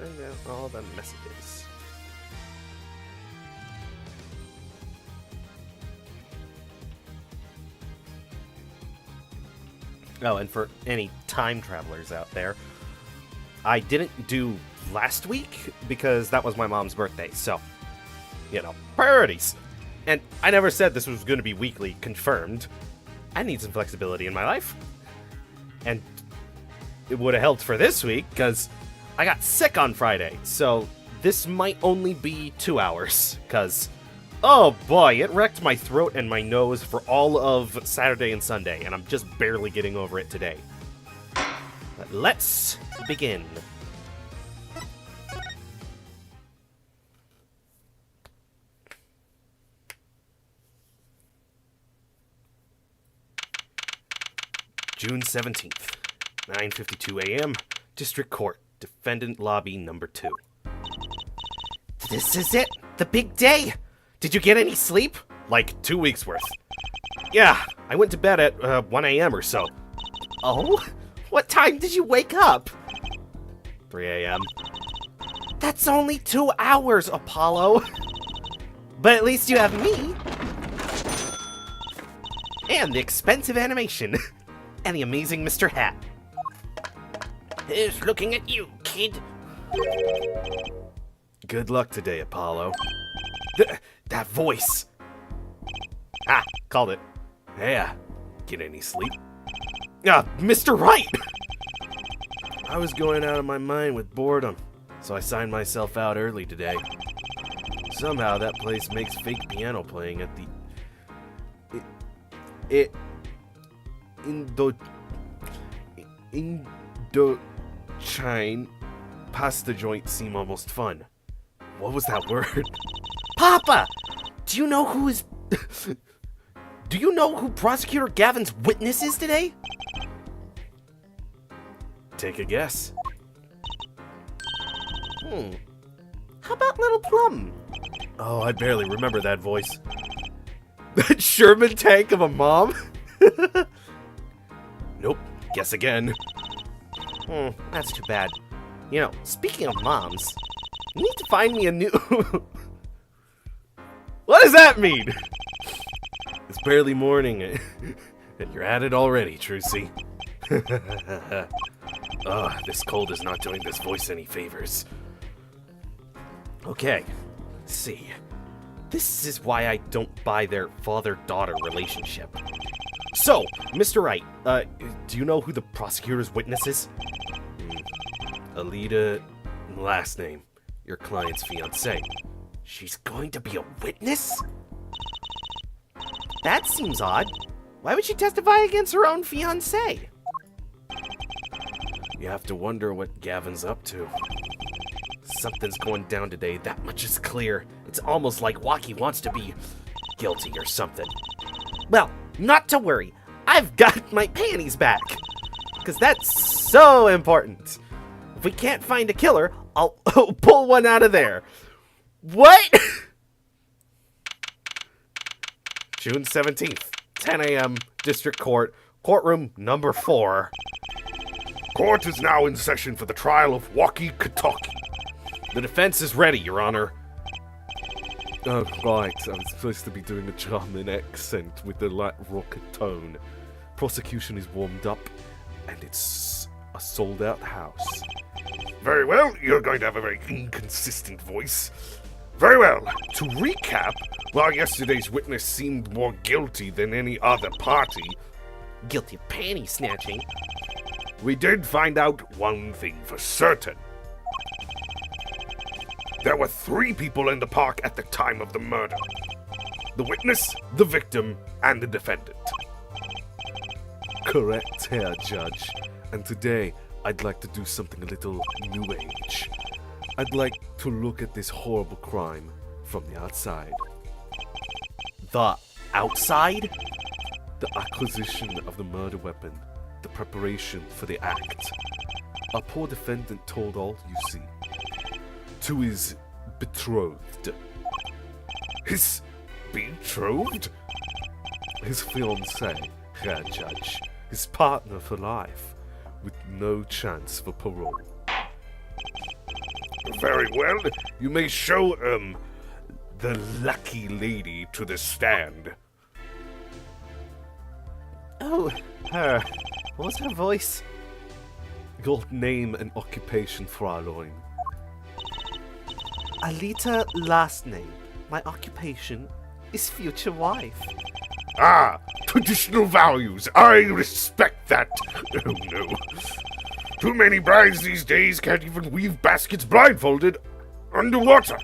send out all the messages. Oh, and for any time travelers out there, I didn't do last week because that was my mom's birthday, so, priorities. And I never said this was going to be weekly, confirmed. I need some flexibility in my life. And it would have helped for this week because I got sick on Friday, so this might only be 2 hours, because, oh boy, it wrecked my throat and my nose for all of Saturday and Sunday, and I'm just barely getting over it today. But let's begin. June 17th, 9:52 a.m., District Court, Defendant Lobby number 2. This is it! The big day! Did you get any sleep? Like 2 weeks worth. Yeah, I went to bed at 1 a.m. or so. Oh? What time did you wake up? 3 a.m. That's only 2 hours, Apollo! But at least you have me! And the expensive animation. And the amazing Mr. Hat. Who's looking at you, kid? Good luck today, Apollo. That voice. Ah, called it. Yeah, get any sleep? Mr. Right! I was going out of my mind with boredom, so I signed myself out early today. Somehow that place makes fake piano playing at the... Indochine pasta joint seem almost fun. What was that word? Papa! Do you know who Prosecutor Gavin's witness is today? Take a guess. How about Little Plum? Oh, I barely remember that voice. That Sherman tank of a mom? Nope. Guess again. That's too bad. Speaking of moms, you need to find me a new... What does that mean? It's barely morning, and you're at it already, Trucy. This cold is not doing this voice any favors. Okay, let's see. This is why I don't buy their father-daughter relationship. So, Mr. Wright, do you know who the prosecutor's witness is? Alita, last name, your client's fiancée. She's going to be a witness? That seems odd. Why would she testify against her own fiancé? You have to wonder what Gavin's up to. Something's going down today, that much is clear. It's almost like Waki wants to be guilty or something. Well, not to worry. I've got my panties back. Because that's so important. If we can't find a killer, I'll pull one out of there. What? June 17th, 10 a.m., District Court, courtroom number 4. Court is now in session for the trial of Waki Kataki. The defense is ready, Your Honor. Oh, right. I was supposed to be doing a German accent with a light rocket tone. Prosecution is warmed up, and it's a sold-out house. Very well. You're going to have a very inconsistent voice. Very well. To recap, while yesterday's witness seemed more guilty than any other party, guilty of panty snatching, we did find out one thing for certain. There were 3 people in the park at the time of the murder. The witness, the victim, and the defendant. Correct, Herr Judge. And today, I'd like to do something a little new age. I'd like to look at this horrible crime from the outside. The outside? The acquisition of the murder weapon. The preparation for the act. Our poor defendant told all you see. To his betrothed. His betrothed? His fiancée, Herr Judge. His partner for life, with no chance for parole. Very well. You may show, the lucky lady to the stand. Oh, her. What was her voice? Your name and occupation, Fräulein. Alita, last name. My occupation is future wife. Ah, traditional values. I respect that. Oh, no. Too many brides these days can't even weave baskets blindfolded underwater.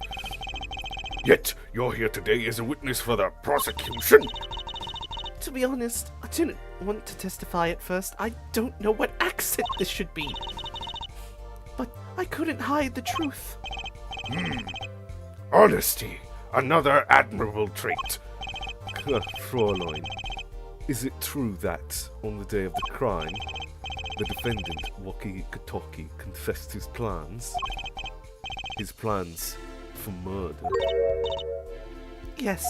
Yet, you're here today as a witness for the prosecution. To be honest, I didn't want to testify at first. I don't know what accent this should be. But I couldn't hide the truth. Honesty, another admirable trait. Fräulein, is it true that, on the day of the crime, the defendant, Waki Katoki, confessed his plans? His plans for murder? Yes.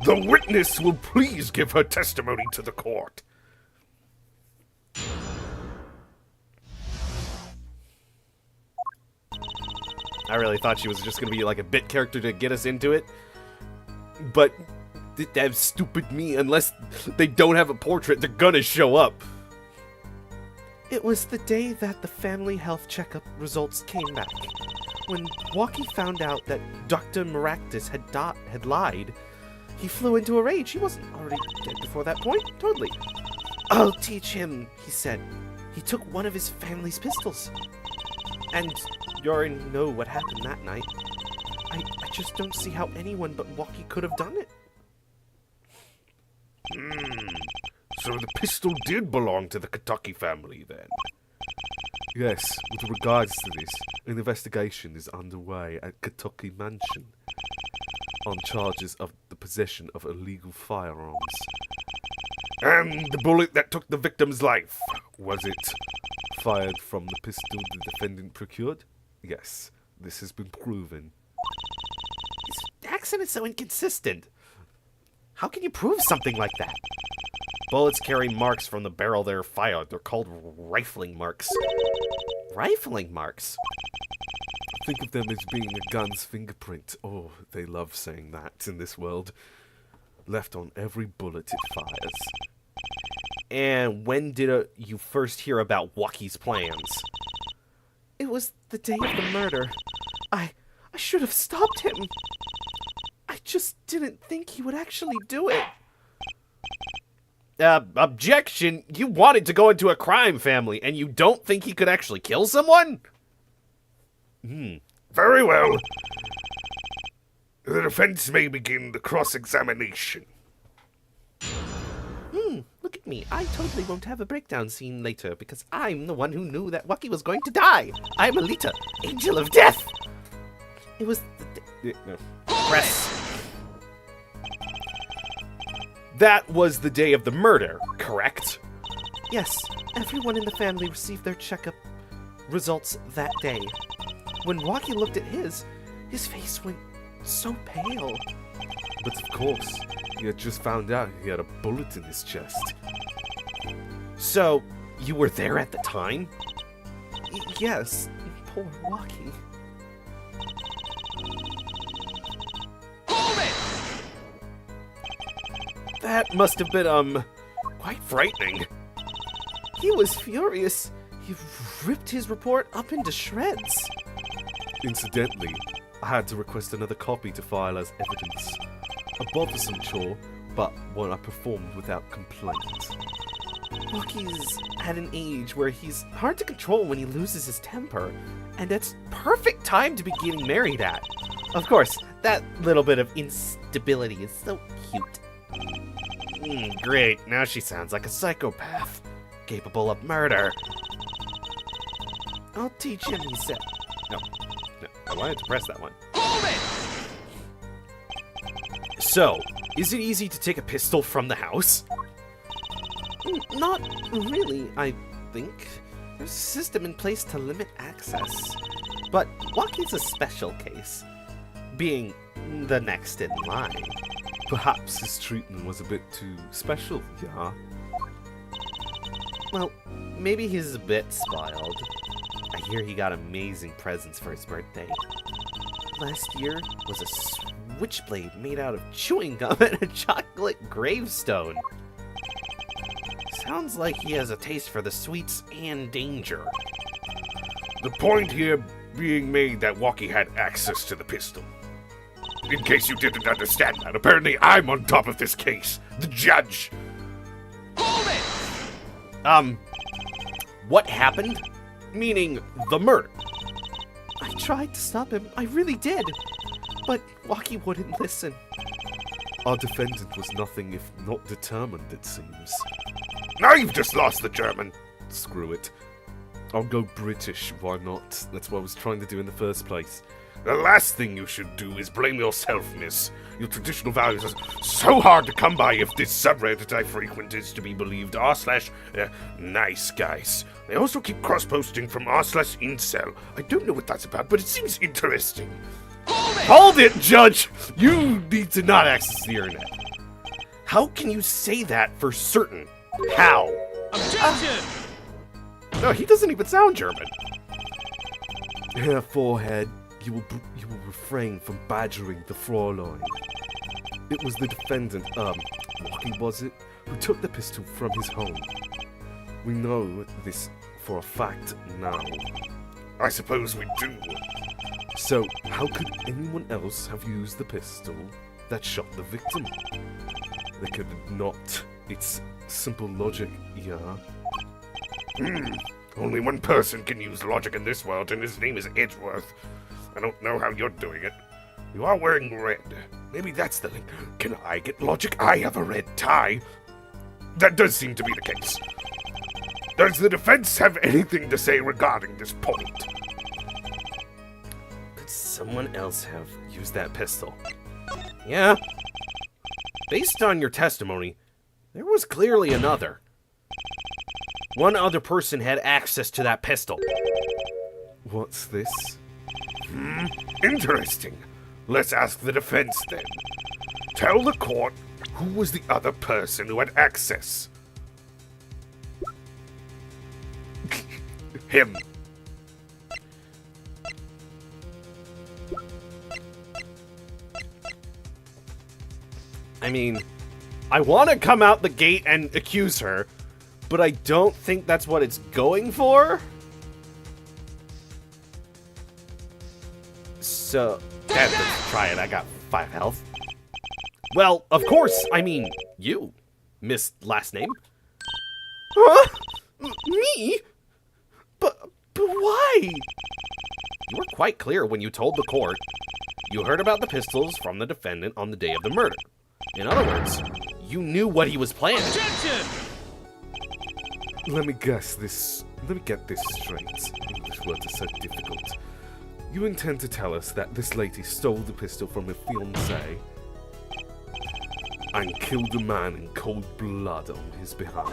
The witness will please give her testimony to the court. I really thought she was just going to be like a bit character to get us into it. But that stupid me, unless they don't have a portrait, they're gonna show up. It was the day that the family health checkup results came back. When Waki found out that Dr. Maractus had lied, he flew into a rage. He wasn't already dead before that point. Totally. I'll teach him, he said. He took one of his family's pistols. And you already know what happened that night. I just don't see how anyone but Waki could have done it. So the pistol did belong to the Katoki family, then? Yes, with regards to this, an investigation is underway at Katoki Mansion on charges of the possession of illegal firearms. And the bullet that took the victim's life, was it? Fired from the pistol the defendant procured? Yes, this has been proven. His accent is so inconsistent. How can you prove something like that? Bullets carry marks from the barrel they're fired. They're called rifling marks. Rifling marks? Think of them as being a gun's fingerprint. Oh, they love saying that in this world. Left on every bullet it fires. And when did you first hear about Waki's plans? It was the day of the murder. I should have stopped him. I just didn't think he would actually do it. Objection! You wanted to go into a crime family, and you don't think he could actually kill someone? Very well. The defense may begin the cross-examination. Look at me. I totally won't have a breakdown scene later, because I'm the one who knew that Waki was going to die. I'm Alita, Angel of Death! It was the Press. That was the day of the murder, correct? Yes, everyone in the family received their checkup results that day. When Waki looked at his face went so pale. But of course, he had just found out he had a bullet in his chest. So, you were there at the time? Yes, poor Waki. That must have been, quite frightening. He was furious. He ripped his report up into shreds. Incidentally, I had to request another copy to file as evidence. A bothersome chore, but one I performed without complaint. Waki's at an age where he's hard to control when he loses his temper, and it's perfect time to be getting married at. Of course, that little bit of instability is so cute. Great, now she sounds like a psychopath, capable of murder. I'll teach him, he said. No, I wanted to press that one. So, is it easy to take a pistol from the house? Not really, I think. There's a system in place to limit access. But Waki's a special case, being the next in line. Perhaps his treatment was a bit too special, yeah? Well, maybe he's a bit spoiled. I hear he got amazing presents for his birthday. Last year was a switchblade made out of chewing gum and a chocolate gravestone. Sounds like he has a taste for the sweets and danger. The point here being made that Walkie had access to the pistol. In case you didn't understand that, apparently I'm on top of this case. The judge. What happened? Meaning the murder. I tried to stop him, I really did. But Walkie wouldn't listen. Our defendant was nothing if not determined, it seems. Now you've just lost the German. Screw it. I'll go British, why not? That's what I was trying to do in the first place. The last thing you should do is blame yourself, miss. Your traditional values are so hard to come by if this subreddit I frequent is to be believed r/nice guys. They also keep cross-posting from r/incel. I don't know what that's about, but it seems interesting. Hold it, Judge! You need to not access the internet. How can you say that for certain? How? Objection! No, he doesn't even sound German. Herr Forehead, you will refrain from badgering the Fräulein. It was the defendant, Walkie was it, who took the pistol from his home. We know this for a fact now. I suppose we do. So, how could anyone else have used the pistol that shot the victim? They could not. It's simple logic, yeah. Only one person can use logic in this world, and his name is Edgeworth. I don't know how you're doing it. You are wearing red. Maybe that's the link. Can I get logic? I have a red tie. That does seem to be the case. Does the defense have anything to say regarding this point? Could someone else have used that pistol? Yeah. Based on your testimony, there was clearly another. One other person had access to that pistol. What's this? Interesting. Let's ask the defense then. Tell the court who was the other person who had access. Him. I mean, I want to come out the gate and accuse her, but I don't think that's what it's going for. So, let's try it. I got 5 health. Well, of course, I mean, you, Miss Last Name. Huh? Me? But why? You were quite clear when you told the court you heard about the pistols from the defendant on the day of the murder. In other words, you knew what he was planning. Objection! Let me get this straight. English words are so difficult. You intend to tell us that this lady stole the pistol from her fiancé and killed a man in cold blood on his behalf?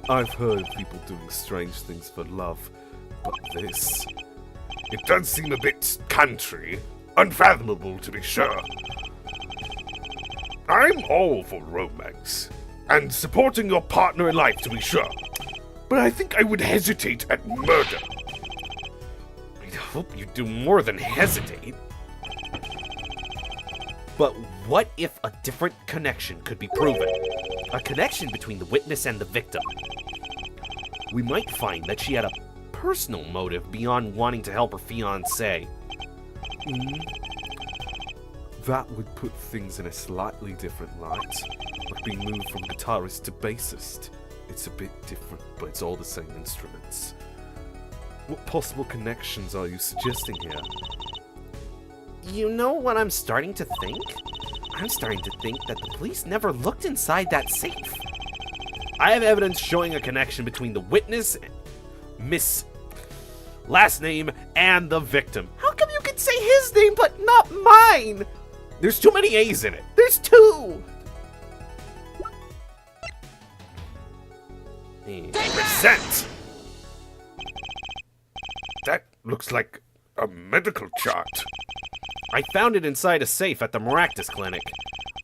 I've heard of people doing strange things for love, but this... It does seem a bit country. Unfathomable, to be sure. I'm all for romance, and supporting your partner in life, to be sure. But I think I would hesitate at murder. I hope you do more than hesitate. But what if a different connection could be proven? A connection between the witness and the victim. We might find that she had a personal motive beyond wanting to help her fiancé. That would put things in a slightly different light. Like being moved from guitarist to bassist. It's a bit different, but it's all the same instruments. What possible connections are you suggesting here? You know what I'm starting to think? I'm starting to think that the police never looked inside that safe. I have evidence showing a connection between the witness, Miss Last Name, and the victim. How come you can say his name but not mine? There's too many A's in it. There's 2. Present! That looks like a medical chart. I found it inside a safe at the Maractus Clinic.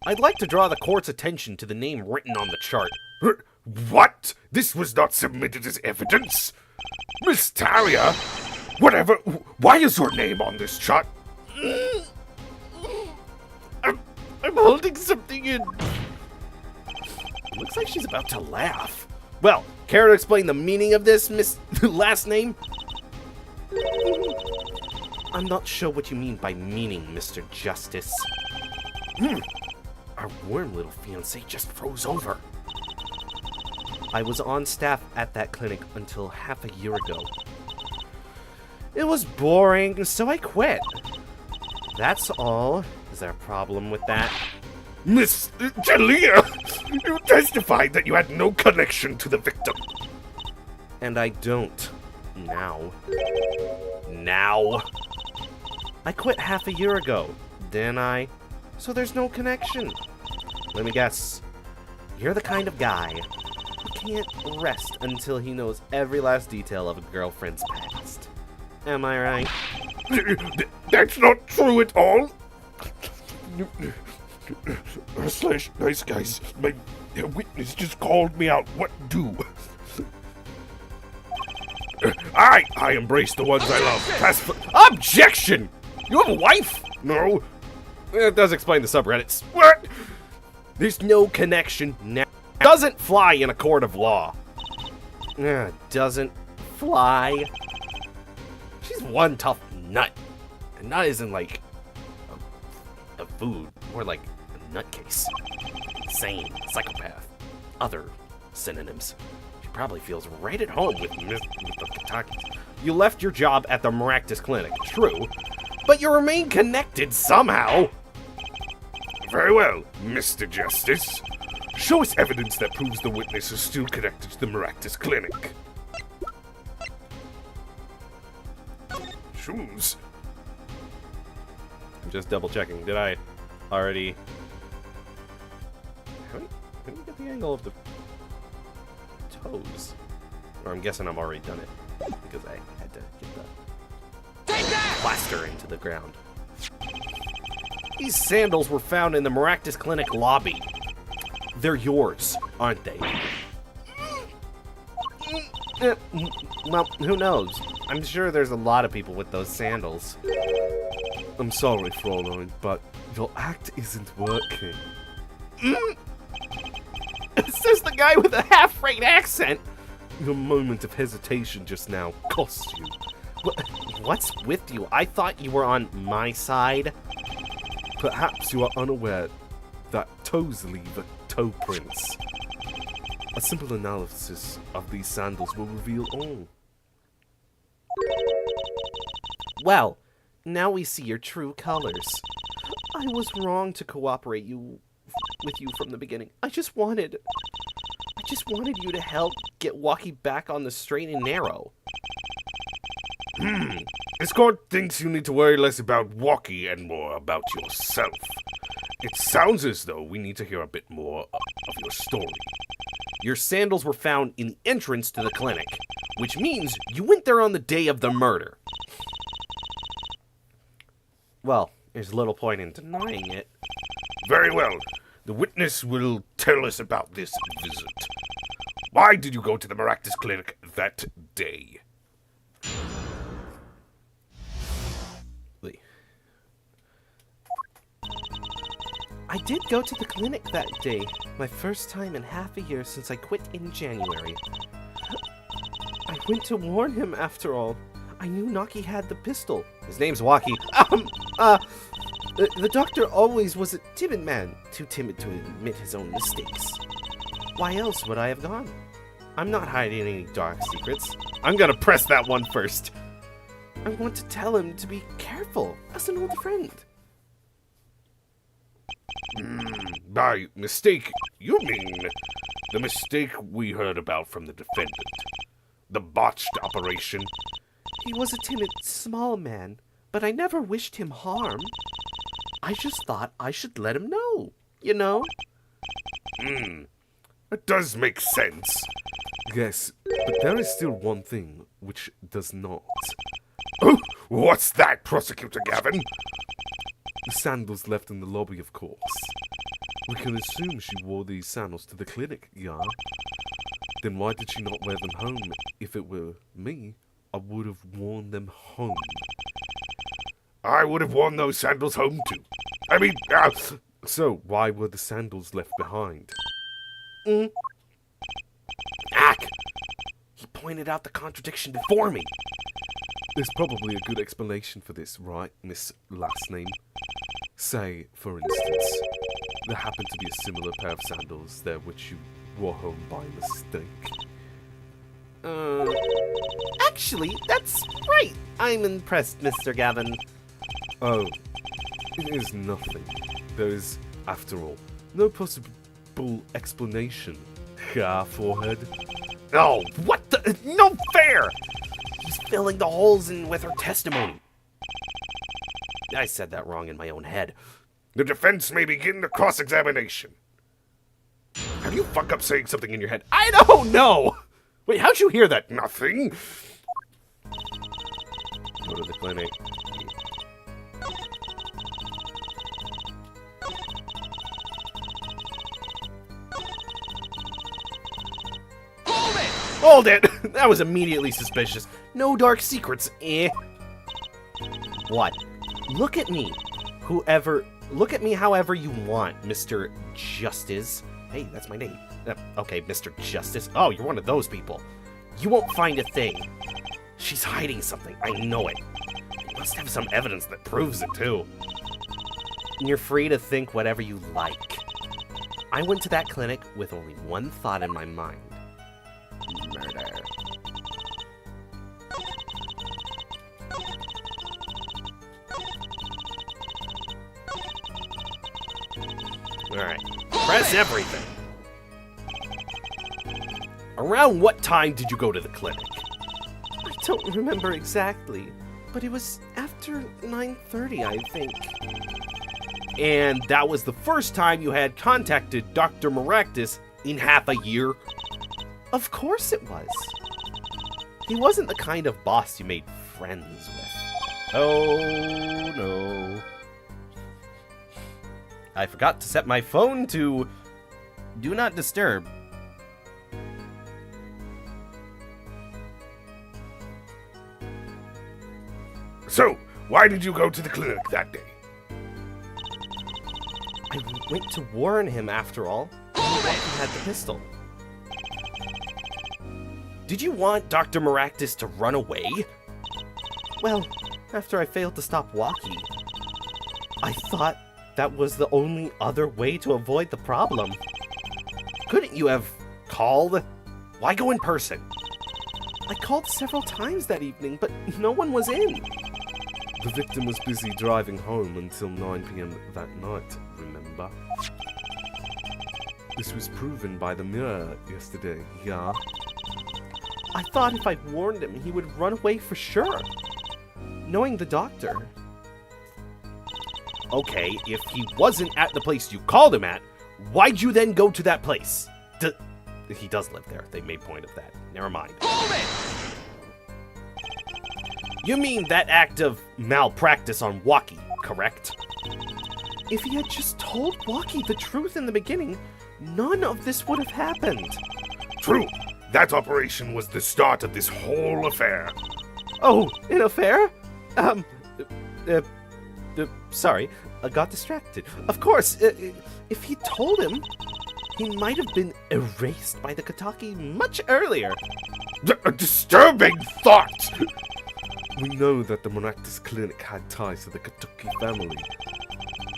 I'd like to draw the court's attention to the name written on the chart. What? This was not submitted as evidence? Miss Talia? Whatever. Why is your name on this chart? I'm holding something in. Looks like she's about to laugh. Well, care to explain the meaning of this, Miss last name? I'm not sure what you mean by meaning, Mr. Justice. Our warm little fiancé just froze over. I was on staff at that clinic until half a year ago. It was boring, so I quit. That's all. Is there a problem with that? Miss Jalea, you testified that you had no connection to the victim. And I don't. Now. Now. I quit half a year ago, didn't I? So there's no connection. Let me guess. You're the kind of guy who can't rest until he knows every last detail of a girlfriend's past. Am I right? That's not true at all. Slash, nice guys. My witness just called me out. What do? I embrace the ones I love. Objection! You have a wife? No. It does explain the subreddits. What? There's no connection now. Doesn't fly in a court of law. Doesn't fly. She's one tough nut. A nut isn't like a food, more like a nutcase. Insane, psychopath. Other synonyms. She probably feels right at home with the Kentucky. You left your job at the Maractus Clinic, true, but you remain connected somehow. Very well, Mr. Justice. Show us evidence that proves the witness is still connected to the Maractus Clinic. Shoes. I'm just double checking. Did I already? How do you get the angle of the toes? Or I'm guessing I've already done it because I had to get the plaster into the ground. These sandals were found in the Maractus Clinic lobby. They're yours, aren't they? Well, who knows? I'm sure there's a lot of people with those sandals. I'm sorry, Fräulein, but your act isn't working. Says the guy with a half-rate accent. Your moment of hesitation just now cost you. What's with you? I thought you were on my side. Perhaps you are unaware that toes leave toe prints. A simple analysis of these sandals will reveal all. Well, now we see your true colors. I was wrong to cooperate with you from the beginning. I just wanted you to help get Walkie back on the straight and narrow. This court thinks you need to worry less about Walkie and more about yourself. It sounds as though we need to hear a bit more of your story. Your sandals were found in the entrance to the clinic, which means you went there on the day of the murder. Well, there's little point in denying it. Very well. The witness will tell us about this visit. Why did you go to the Maractus Clinic that day? I did go to the clinic that day, my first time in half a year since I quit in January. I went to warn him after all. I knew Naki had the pistol. His name's Walkie. The doctor always was a timid man, too timid to admit his own mistakes. Why else would I have gone? I'm not hiding any dark secrets. I'm gonna press that one first. I want to tell him to be careful, as an old friend. By mistake, you mean the mistake we heard about from the defendant. The botched operation. He was a timid, small man, but I never wished him harm. I just thought I should let him know, you know? It does make sense. Yes, but there is still one thing which does not. What's that, Prosecutor Gavin? The sandals left in the lobby, of course. We can assume she wore these sandals to the clinic, yeah? Then why did she not wear them home? If it were me, I would have worn them home. I would have worn those sandals home too. I mean, So, why were the sandals left behind? Ack! He pointed out the contradiction before me. There's probably a good explanation for this, right, Miss Last Name? Say, for instance, there happened to be a similar pair of sandals there which you wore home by mistake. Actually, that's right. I'm impressed, Mr. Gavin. Oh, it is nothing. There is, after all, no possible explanation. Yeah, forehead? Oh, what the? No fair! He's filling the holes in with her testimony. I said that wrong in my own head. the defense may begin the cross-examination. Have you fuck up saying something in your head? I don't know! Wait, how'd you hear that? Nothing. Go to the clinic. Hold it! That was immediately suspicious. No dark secrets, eh? What? Look at me. Look at me however you want, Mr. Justice. Hey, that's my name. Okay, Mr. Justice. Oh, you're one of those people. You won't find a thing. She's hiding something. I know it. You must have some evidence that proves it, too. And you're free to think whatever you like. I went to that clinic with only one thought in my mind. Murder. Alright. Press everything. Around what time did you go to the clinic? I don't remember exactly, but it was after 9:30, I think. And that was the first time you had contacted Dr. Maractus in half a year? Of course it was. He wasn't the kind of boss you made friends with. Oh, no. I forgot to set my phone to Do Not Disturb. So, why did you go to the clinic that day? I went to warn him, after all. He had the pistol. Did you want Dr. Maractus to run away? Well, after I failed to stop Waki, I thought that was the only other way to avoid the problem. Couldn't you have called? Why go in person? I called several times that evening, but no one was in. The victim was busy driving home until 9 p.m. that night, remember? This was proven by the mirror yesterday, yeah? I thought if I warned him, he would run away for sure. Knowing the doctor. Okay, if he wasn't at the place you called him at, why'd you then go to that place? He does live there. They made point of that. Never mind. You mean that act of malpractice on Waki, correct? If he had just told Waki the truth in the beginning, none of this would have happened. True. That operation was the start of this whole affair. Oh, an affair? Sorry, I got distracted. Of course, if he told him, he might have been erased by the Kataki much earlier. A disturbing thought! We know that the Maractus Clinic had ties to the Katuki family.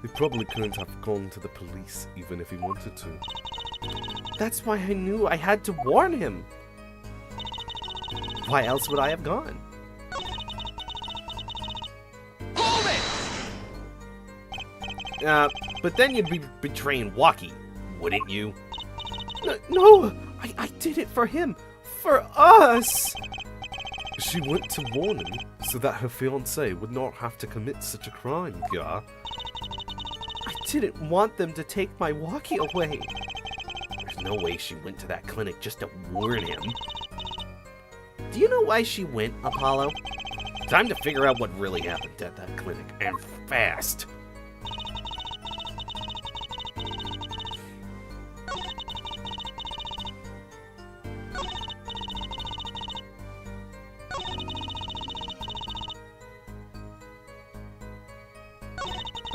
He probably couldn't have gone to the police even if he wanted to. That's why I knew I had to warn him. Why else would I have gone? But then you'd be betraying Waki, wouldn't you? No, I did it for him. For us! She went to warn him so that her fiancé would not have to commit such a crime, yeah? I didn't want them to take my Waki away. There's no way she went to that clinic just to warn him. Do you know why she went, Apollo? Time to figure out what really happened at that clinic, and fast.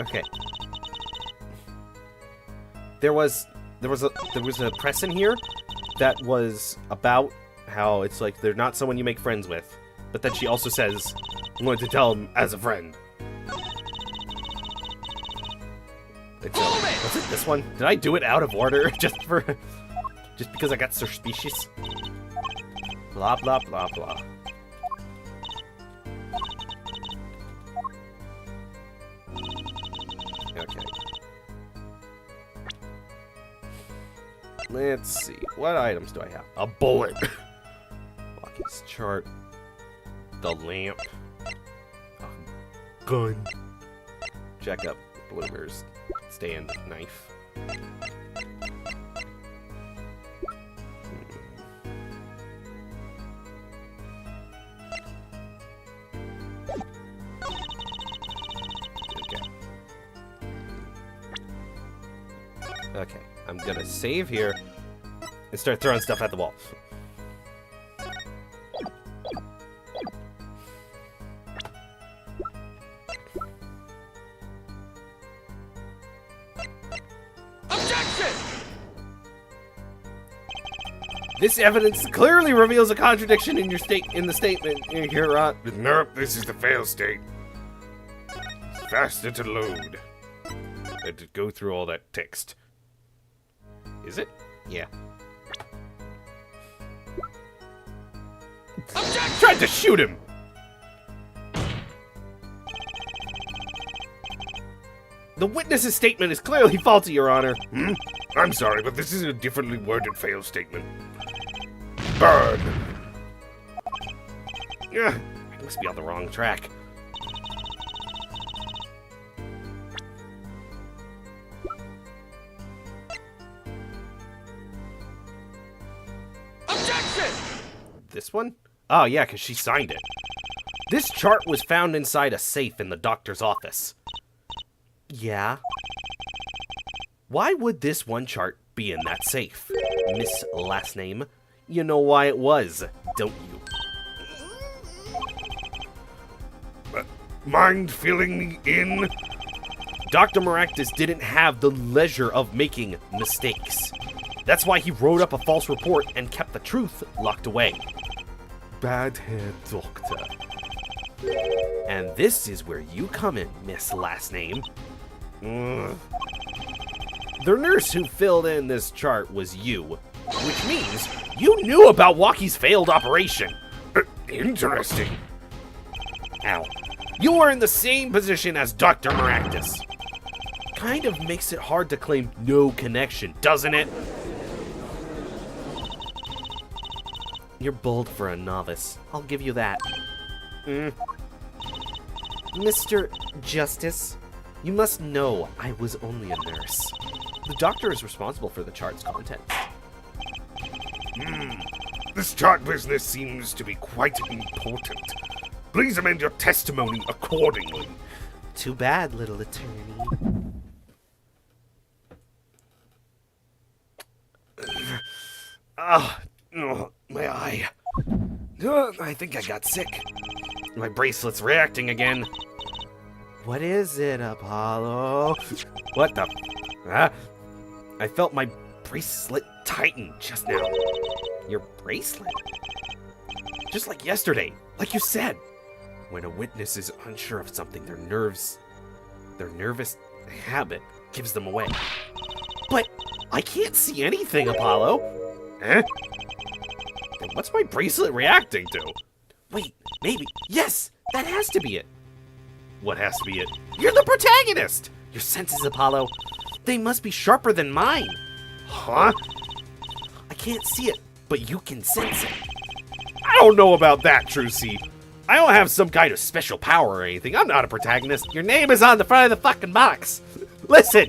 Okay. There was a press in here that was about how it's like they're not someone you make friends with, but then she also says, "I'm going to tell him as a friend." Was it this one? Did I do it out of order just because I got suspicious? Blah blah blah blah. Okay. Let's see. What items do I have? A bullet. Walkie's chart. The lamp. A gun. Check up Bloomer's stand knife. Okay, I'm gonna save here and start throwing stuff at the wall. Objection! This evidence clearly reveals a contradiction in the statement here, Rot. Nope, this is the fail state. Faster to load. Had to go through all that text. Is it? Yeah. Objection! Tried to shoot him! The witness's statement is clearly faulty, Your Honor. I'm sorry, but this is a differently worded fail statement. Burn! Yeah, I must be on the wrong track. Objection! This one? Oh, yeah, because she signed it. This chart was found inside a safe in the doctor's office. Yeah? Why would this one chart be in that safe? Miss Last Name? You know why it was, don't you? Mind filling me in? Dr. Maractus didn't have the leisure of making mistakes. That's why he wrote up a false report and kept the truth locked away. Bad hair doctor. And this is where you come in, Miss Last Name. The nurse who filled in this chart was you, which means you knew about Walkie's failed operation. Interesting. Ow. You are in the same position as Dr. Maractus. Kind of makes it hard to claim no connection, doesn't it? You're bold for a novice. I'll give you that. Mr. Justice, you must know I was only a nurse. The doctor is responsible for the chart's contents. This chart business seems to be quite important. Please amend your testimony accordingly. Too bad, little attorney. My eye. I think I got sick. My bracelet's reacting again. What is it, Apollo? What the? Huh? I felt my bracelet tighten just now. Your bracelet? Just like yesterday, like you said. When a witness is unsure of something, their nervous habit gives them away. But I can't see anything, Apollo. Eh? Then what's my bracelet reacting to? Wait, maybe. Yes, that has to be it. What has to be it? You're the protagonist! Your senses, Apollo. They must be sharper than mine. Huh? I can't see it, but you can sense it. I don't know about that, Trucy. I don't have some kind of special power or anything. I'm not a protagonist. Your name is on the front of the fucking box. Listen!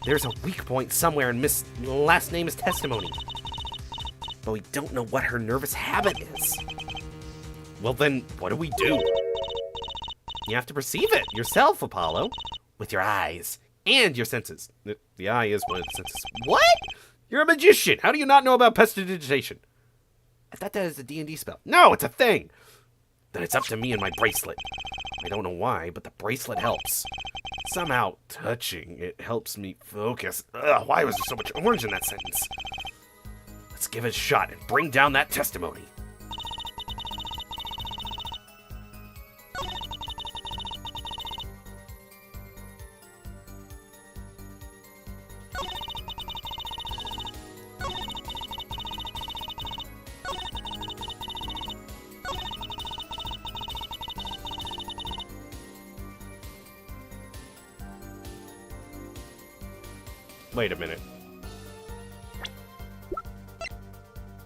There's a weak point somewhere in Miss Last Name's testimony. But we don't know what her nervous habit is. Well then, what do? You have to perceive it yourself, Apollo. With your eyes and your senses. The eye is one of the senses. What? You're a magician. How do you not know about prestidigitation? I thought that was a D&D spell. No, it's a thing. then it's up to me and my bracelet. I don't know why, but the bracelet helps. Somehow, touching it helps me focus. Ugh, why was there so much orange in that sentence? Let's give it a shot and bring down that testimony. Wait a minute.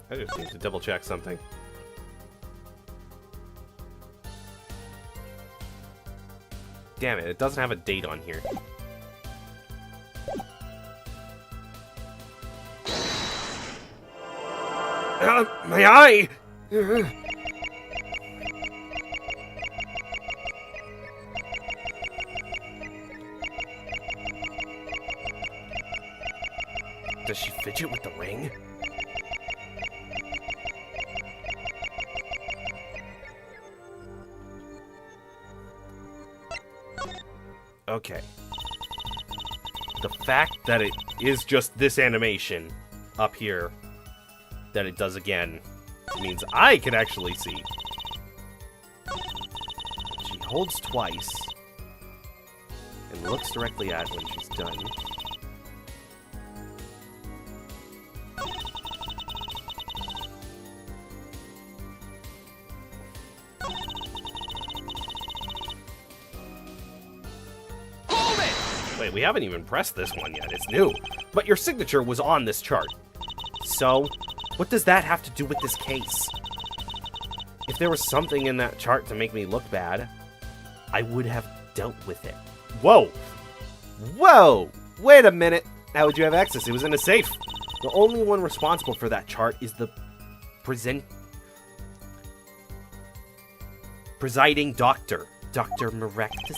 I just need to double check something. Damn it, it doesn't have a date on here. My eye! Does she fidget with the ring? Okay. The fact that it is just this animation up here that it does again means I can actually see. She holds twice and looks directly at when she's done. Wait, we haven't even pressed this one yet. It's new. But your signature was on this chart. So, what does that have to do with this case? If there was something in that chart to make me look bad, I would have dealt with it. Whoa! Whoa! Wait a minute! How would you have access? It was in a safe. The only one responsible for that chart is the presiding doctor, Dr. Maractus.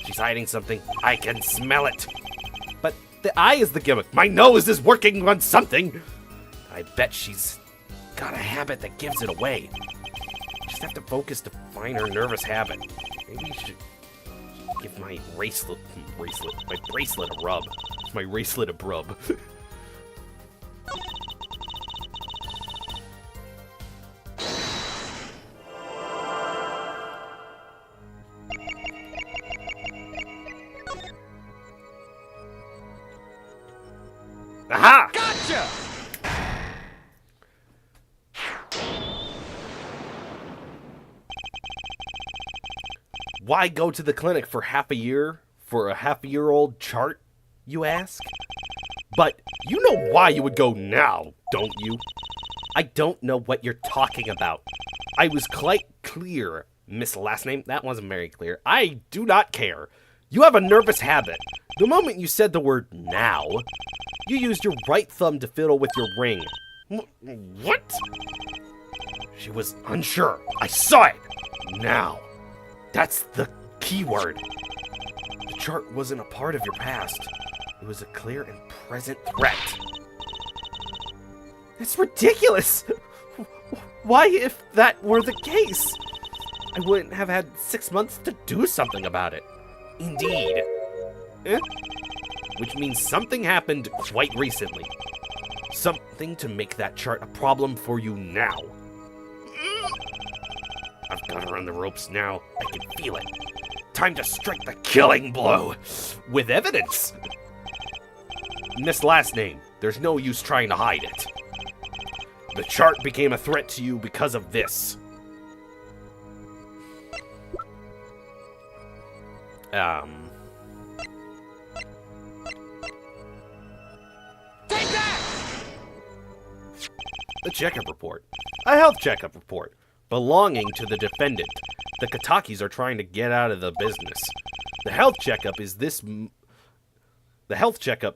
She's hiding something. I can smell it. But the eye is the gimmick. My nose is working on something. I bet she's got a habit that gives it away. Just have to focus to find her nervous habit. Maybe you should give my bracelet a rub. My bracelet a brub. Aha! Gotcha! Why go to the clinic for half a year for a half-a-year-old chart, you ask? But you know why you would go now, don't you? I don't know what you're talking about. I was quite clear, Miss Last Name. That wasn't very clear. I do not care. You have a nervous habit. The moment you said the word now, you used your right thumb to fiddle with your ring. What? She was unsure. I saw it. Now. That's the key word. The chart wasn't a part of your past. It was a clear and present threat. It's ridiculous. Why, if that were the case? I wouldn't have had 6 months to do something about it. Indeed. Which means something happened quite recently. Something to make that chart a problem for you now. I've got her on the ropes now. I can feel it. Time to strike the killing blow. With evidence. Miss Last Name, there's no use trying to hide it. The chart became a threat to you because of this. Take that! A checkup report. A health checkup report. Belonging to the defendant. The Kitakis are trying to get out of the business. The health checkup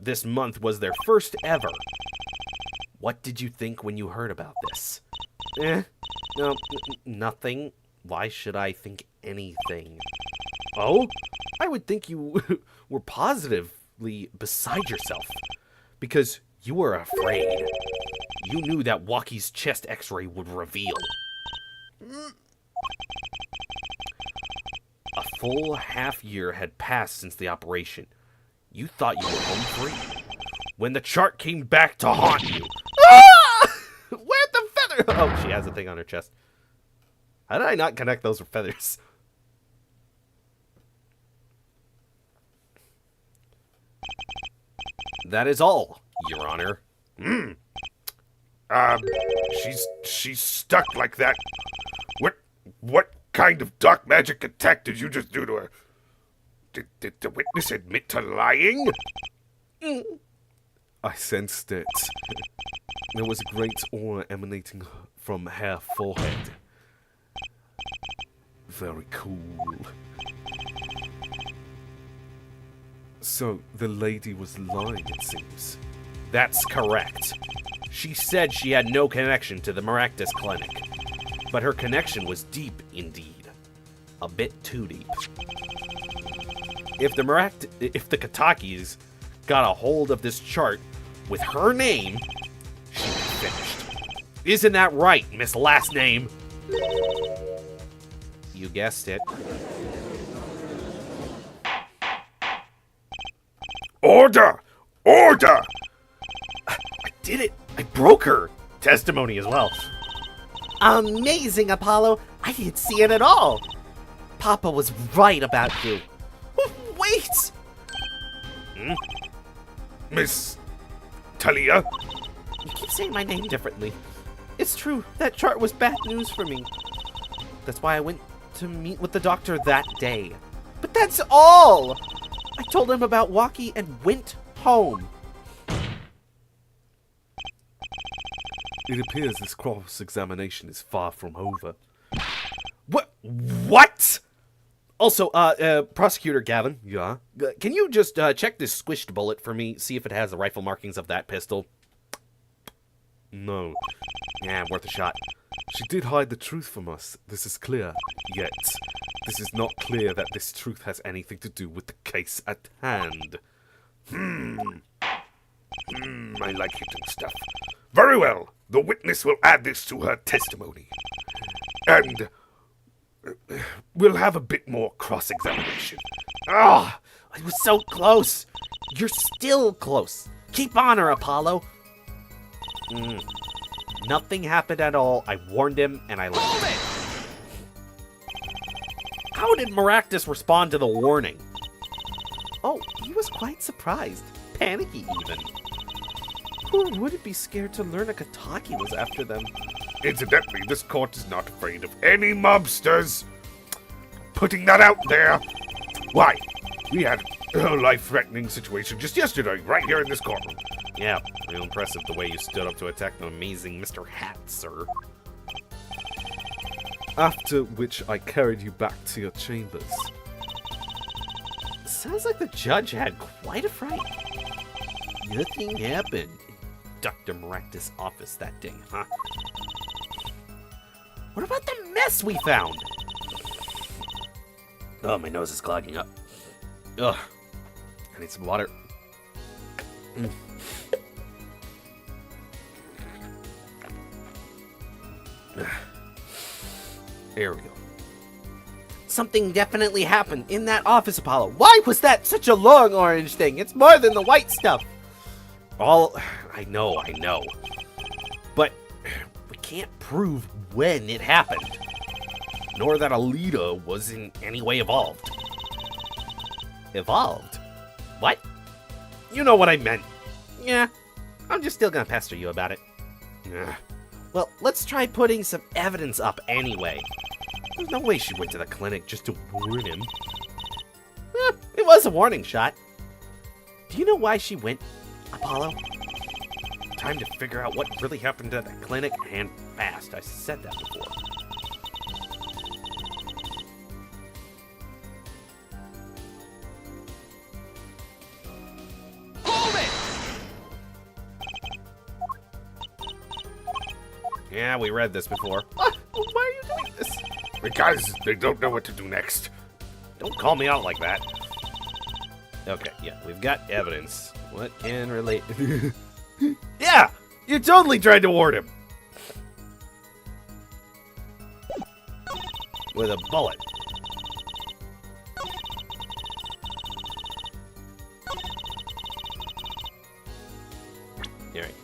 this month was their first ever. What did you think when you heard about this? No, nothing. Why should I think anything? Oh? I would think you were positively beside yourself. Because you were afraid. You knew that Waki's chest x-ray would reveal. full half year had passed since the operation. You thought you were home free. When the chart came back to haunt you. Ah! Where'd the feather? Oh, she has a thing on her chest. How did I not connect those with feathers? That is all, Your Honor. She's stuck like that. What kind of dark magic attack did you just do to her? Did the witness admit to lying? I sensed it. There was a great aura emanating from her forehead. Very cool. So, the lady was lying, it seems. That's correct. She said she had no connection to the Maractus Clinic. But her connection was deep indeed. A bit too deep. If the Katakis got a hold of this chart with her name, she'd be finished. Isn't that right, Miss Last Name? You guessed it. Order! Order! I did it! I broke her! Testimony as well. Amazing, Apollo. I didn't see it at all. Papa was right about you. Wait! Miss Talia? You keep saying my name differently. It's true. That chart was bad news for me. That's why I went to meet with the doctor that day. But that's all! I told him about Walkie and went home. It appears this cross-examination is far from over. What? Also, Prosecutor Gavin, Yeah? can you just check this squished bullet for me? See if it has the rifle markings of that pistol? No. Yeah, worth a shot. She did hide the truth from us. This is clear. Yet, this is not clear that this truth has anything to do with the case at hand. I like hitting stuff. Very well. The witness will add this to her testimony. And we'll have a bit more cross-examination. Ah, I was so close. You're still close. Keep on her, Apollo. Nothing happened at all. I warned him, and I left him. How did Maractus respond to the warning? Oh, he was quite surprised. Panicky, even. Who wouldn't be scared to learn a Kataki was after them? Incidentally, this court is not afraid of any mobsters. Putting that out there. Why? We had a life-threatening situation just yesterday, right here in this courtroom. Yeah, real impressive the way you stood up to attack the amazing Mr. Hat, sir. After which I carried you back to your chambers. Sounds like the judge had quite a fright. Nothing happened in Dr. Maractus' office that day, huh? What about the mess we found? Oh, my nose is clogging up. Ugh. I need some water. There we go. Something definitely happened in that office, Apollo. Why was that such a long orange thing? It's more than the white stuff. I know. But we can't prove when it happened. Nor that Alita was in any way evolved. Evolved? What? You know what I meant. Yeah, I'm just still gonna pester you about it. Ugh. Well, let's try putting some evidence up anyway. There's no way she went to the clinic just to warn him. It was a warning shot. Do you know why she went, Apollo? Time to figure out what really happened at the clinic, and fast. I said that before. Yeah, we read this before. What? Why are you doing this? Because they don't know what to do next. Don't call me out like that. Okay, yeah, we've got evidence. What can relate? Yeah! You totally tried to warn him! With a bullet. Alright.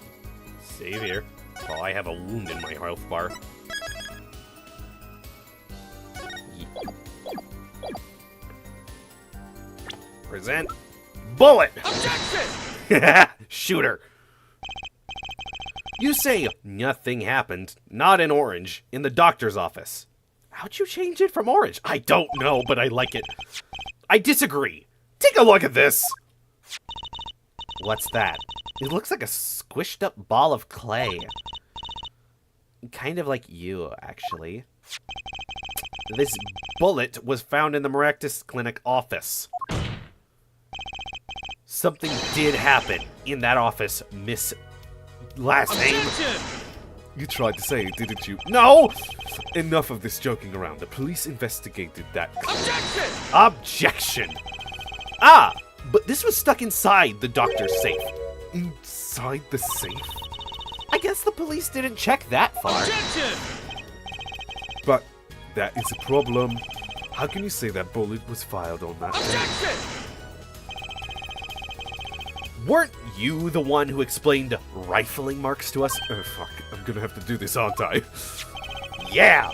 Save here. Oh, I have a wound in my health bar. Present. Bullet! Objection! Shooter. You say nothing happened, not in orange, in the doctor's office. How'd you change it from orange? I don't know, but I like it. I disagree. Take a look at this. What's that? It looks like a squished up ball of clay. Kind of like you, actually. This bullet was found in the Maractus Clinic office. Something did happen in that office, Miss Last name. Objection! You tried to say it, didn't you? No! Enough of this joking around. The police investigated that. Objection! Objection! Ah! But this was stuck inside the doctor's safe. Inside the safe? I guess the police didn't check that far. Objection! But that is a problem. How can you say that bullet was fired on that day? Objection! Weren't you the one who explained rifling marks to us? Oh, fuck. I'm gonna have to do this, aren't I? Yeah!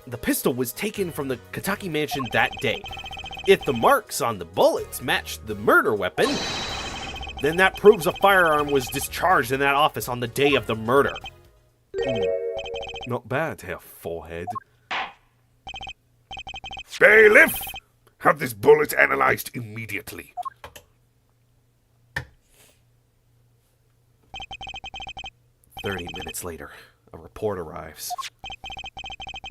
The pistol was taken from the Kentucky mansion that day. If the marks on the bullets matched the murder weapon, then that proves a firearm was discharged in that office on the day of the murder. Not bad, Herr Forehead. Bailiff! Have this bullet analyzed immediately. "30 minutes later, a report arrives.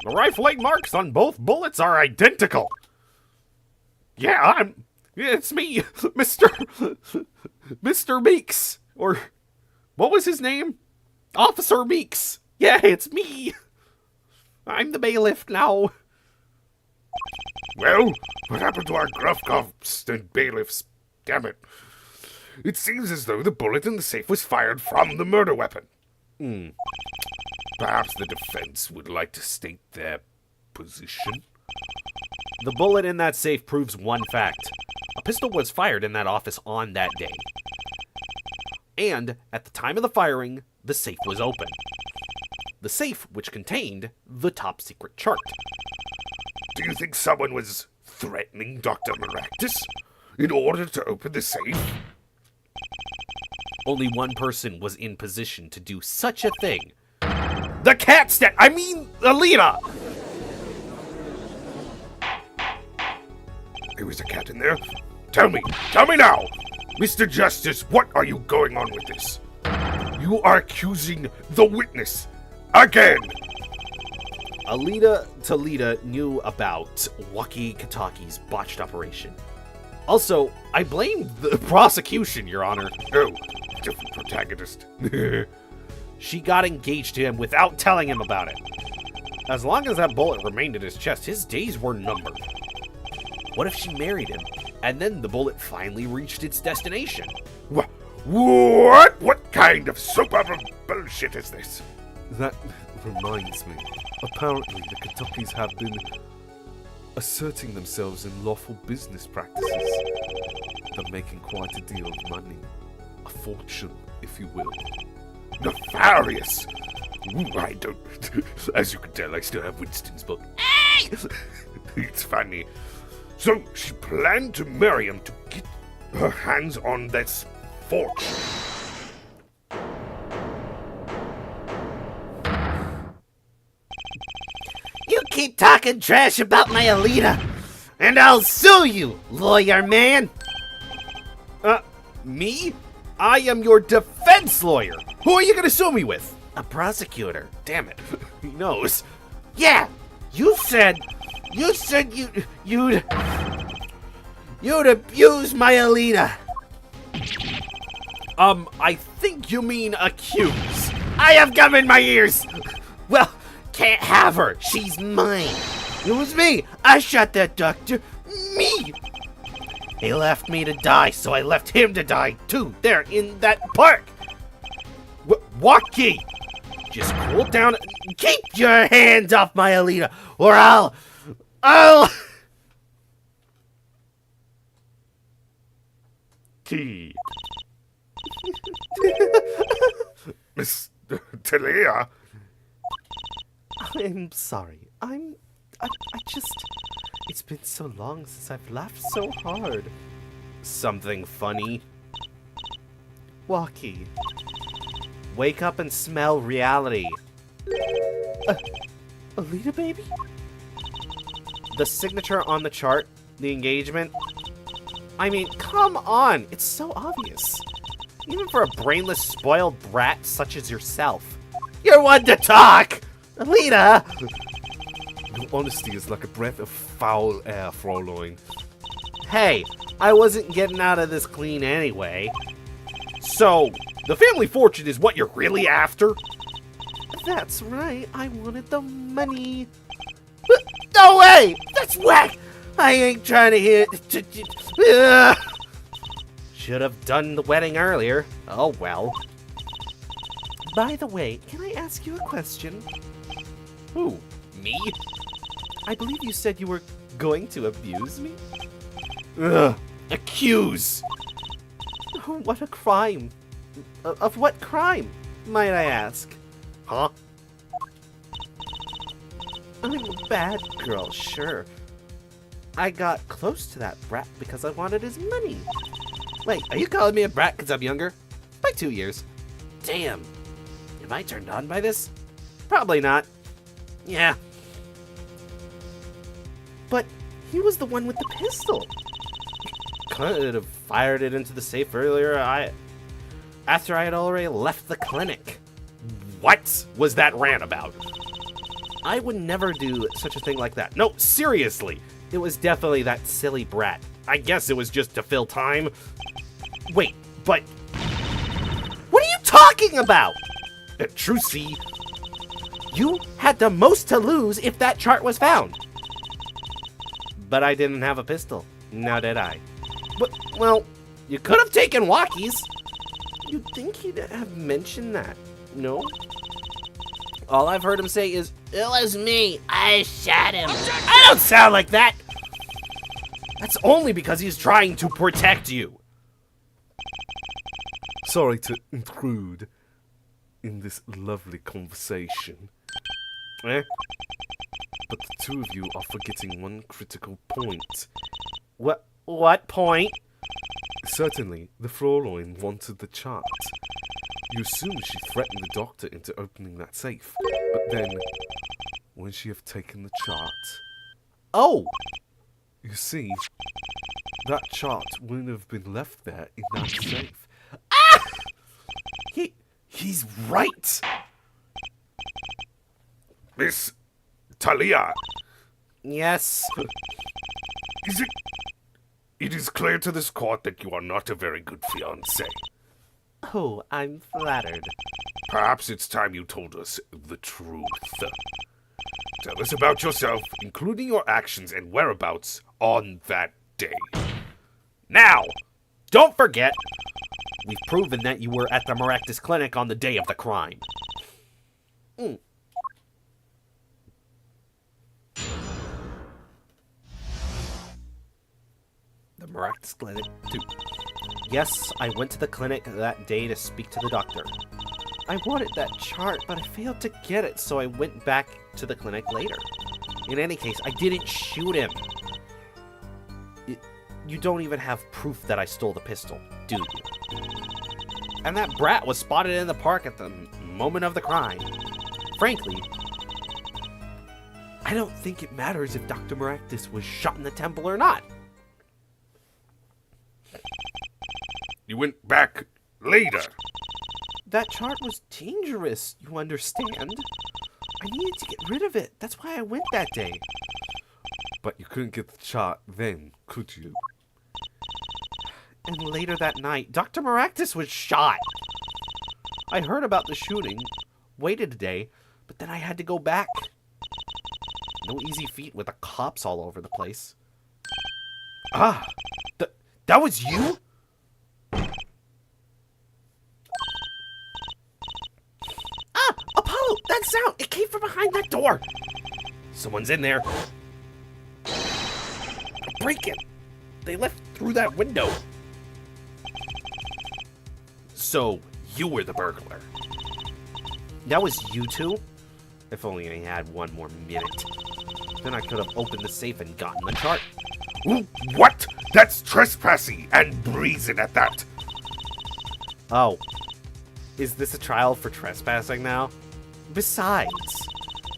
The rifling marks on both bullets are identical. Yeah, it's me, Mr. Meeks. Or, what was his name? Officer Meeks. Yeah, it's me. I'm the bailiff now. Well, what happened to our gruff cops and bailiffs? Damn it. It seems as though the bullet in the safe was fired from the murder weapon. Perhaps the defense would like to state their position? The bullet in that safe proves one fact. A pistol was fired in that office on that day. And, at the time of the firing, the safe was open. The safe which contained the top secret chart. Do you think someone was threatening Dr. Maractus in order to open the safe? Only one person was in position to do such a thing. The cat Alita! There was a cat in there? Tell me now! Mr. Justice, what are you going on with this? You are accusing the witness again! Alita Talita knew about Waki Kataki's botched operation. Also, I blame the prosecution, Your Honor. Oh, different protagonist. She got engaged to him without telling him about it. As long as that bullet remained in his chest, his days were numbered. What if she married him, and then the bullet finally reached its destination? What? What kind of soap opera bullshit is this? That reminds me. Apparently, the Kentuckys have been asserting themselves in lawful business practices. They're making quite a deal of money. A fortune, if you will. Nefarious! Ooh, I don't... As you can tell, I still have Winston's book. It's funny. So, she planned to marry him to get her hands on this fortune. You keep talking trash about my Alita, and I'll sue you, lawyer man. Me? I am your defense lawyer. Who are you gonna sue me with? A prosecutor. Damn it. He knows. Yeah, you said you'd abuse my Alita. I think you mean accuse. I have gum in my ears. Well, can't have her. She's mine. It was me. I shot that doctor. Me. He left me to die, so I left him to die too. There in that park. Waki! Just cool down. Keep your hands off my Alita, or I'll. Key. Miss Talia? I'm sorry. I just... It's been so long since I've laughed so hard. Something funny? Walkie. Wake up and smell reality. Alita, baby? The signature on the chart, the engagement. I mean, come on! It's so obvious. Even for a brainless, spoiled brat such as yourself. You're one to talk! Alita! Your honesty is like a breath of foul air, Fräulein. Hey, I wasn't getting out of this clean anyway. So, the family fortune is what you're really after? That's right. I wanted the money. No way! That's whack! I ain't trying to hear... Should have done the wedding earlier. Oh well. By the way, can I ask you a question? Who? Me? I believe you said you were going to abuse me? Ugh. Accuse! What a crime. Of what crime, might I ask? Huh? I'm a bad girl, sure. I got close to that brat because I wanted his money. Wait, are you calling me a brat because I'm younger? By 2 years. Damn. Am I turned on by this? Probably not. Yeah. But he was the one with the pistol. Could have fired it into the safe earlier. After I had already left the clinic. What was that rant about? I would never do such a thing like that. No, seriously. It was definitely that silly brat. I guess it was just to fill time. Wait, but... What are you talking about? Trucy, you had the most to lose if that chart was found. But I didn't have a pistol. Now did I? Well, you could have taken walkies. You'd think he'd have mentioned that, no? All I've heard him say is, "It was me. I shot him." I don't sound like that. That's only because he's trying to protect you. Sorry to intrude in this lovely conversation, Eh? but the two of you are forgetting one critical point. What point? Certainly, the Fräulein wanted the chart. You assume she threatened the doctor into opening that safe, but then, when she have taken the chart, Oh, you see, that chart wouldn't have been left there in that safe. he's right. Miss Talia, Yes. it is clear to this court that you are not a very good fiancé. Oh, I'm flattered. Perhaps it's time you told us the truth. Tell us about yourself, including your actions and whereabouts on that day. Now, don't forget, we've proven that you were at the Maractus Clinic on the day of the crime. The Maractus Clinic, too. Yes, I went to the clinic that day to speak to the doctor. I wanted that chart, but I failed to get it, so I went back to the clinic later. In any case, I didn't shoot him. You don't even have proof that I stole the pistol, do you? And that brat was spotted in the park at the moment of the crime. Frankly, I don't think it matters if Dr. Maractus was shot in the temple or not. You went back later. That chart was dangerous, you understand? I needed to get rid of it. That's why I went that day. But you couldn't get the chart then, could you? And later that night, Dr. Maractus was shot. I heard about the shooting, waited a day, but then I had to go back. No easy feat with the cops all over the place. Ah, That was you? Ah! Apollo! That sound! It came from behind that door! Someone's in there. Break it! They left through that window. So, you were the burglar. That was you two? If only I had one more minute. Then I could have opened the safe and gotten the chart. Ooh, what? That's trespassing and brazen at that. Oh. Is this a trial for trespassing now? Besides,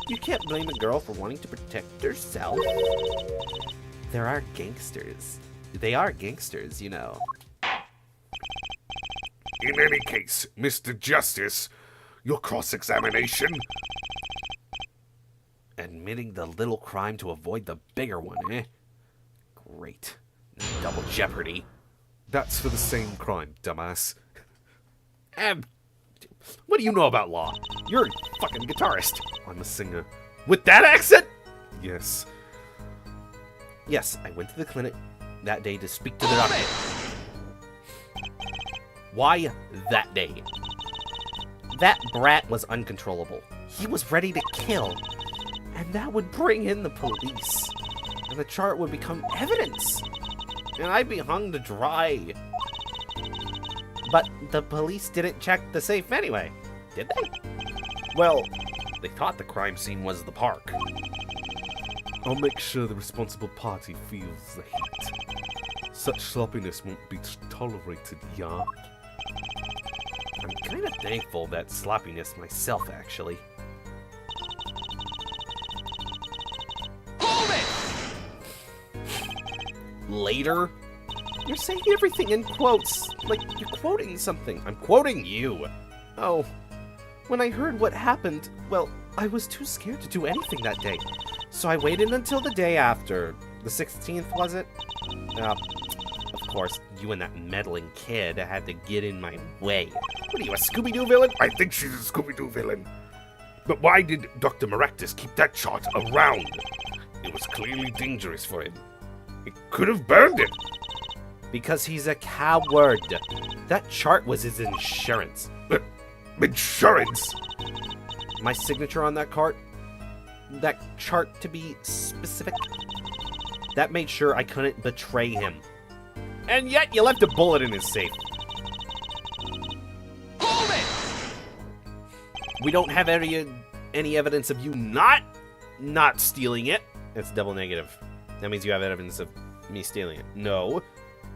you can't blame a girl for wanting to protect herself. There are gangsters. They are gangsters, you know. In any case, Mr. Justice, your cross-examination... Admitting the little crime to avoid the bigger one, eh? Great. Double jeopardy. That's for the same crime, dumbass. What do you know about law? You're a fucking guitarist. I'm a singer. With that accent? Yes. Yes, I went to the clinic that day to speak to the doctor. Why that day? That brat was uncontrollable. He was ready to kill. And that would bring in the police. And the chart would become evidence. And I'd be hung to dry. But the police didn't check the safe anyway, did they? Well, they thought the crime scene was the park. I'll make sure the responsible party feels the heat. Such sloppiness won't be tolerated, yeah? I'm kind of thankful that sloppiness myself, actually. Later? You're saying everything in quotes, like you're quoting something. I'm quoting you. Oh, when I heard what happened, well, I was too scared to do anything that day. So I waited until the day after. The 16th, was it? Of course, you and that meddling kid had to get in my way. What are you, a Scooby-Doo villain? I think she's a Scooby-Doo villain. But why did Dr. Maractus keep that chart around? It was clearly dangerous for him. He could have burned it. Because he's a coward. That chart was his insurance. Insurance? My signature on that chart? That chart, to be specific? That made sure I couldn't betray him. And yet you left a bullet in his safe. Hold it! We don't have any evidence of you not stealing it. It's double negative. That means you have evidence of me stealing it. No.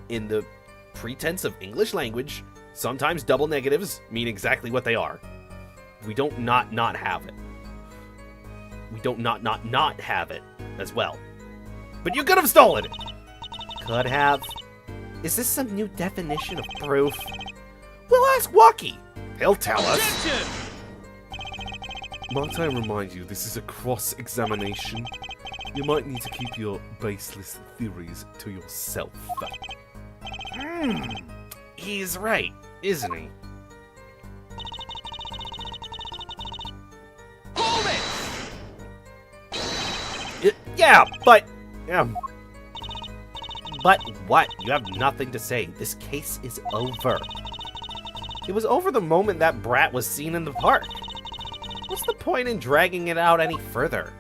In the pretense of English language, sometimes double negatives mean exactly what they are. We don't not have it. We don't not have it as well. But you could have stolen it. Could have. Is this some new definition of proof? We'll ask Walkie. He'll tell us. Might I remind you, this is a cross-examination. You might need to keep your baseless theories to yourself. He's right, isn't he? Hold it! Yeah, but... But what? You have nothing to say. This case is over. It was over the moment that brat was seen in the park. What's the point in dragging it out any further?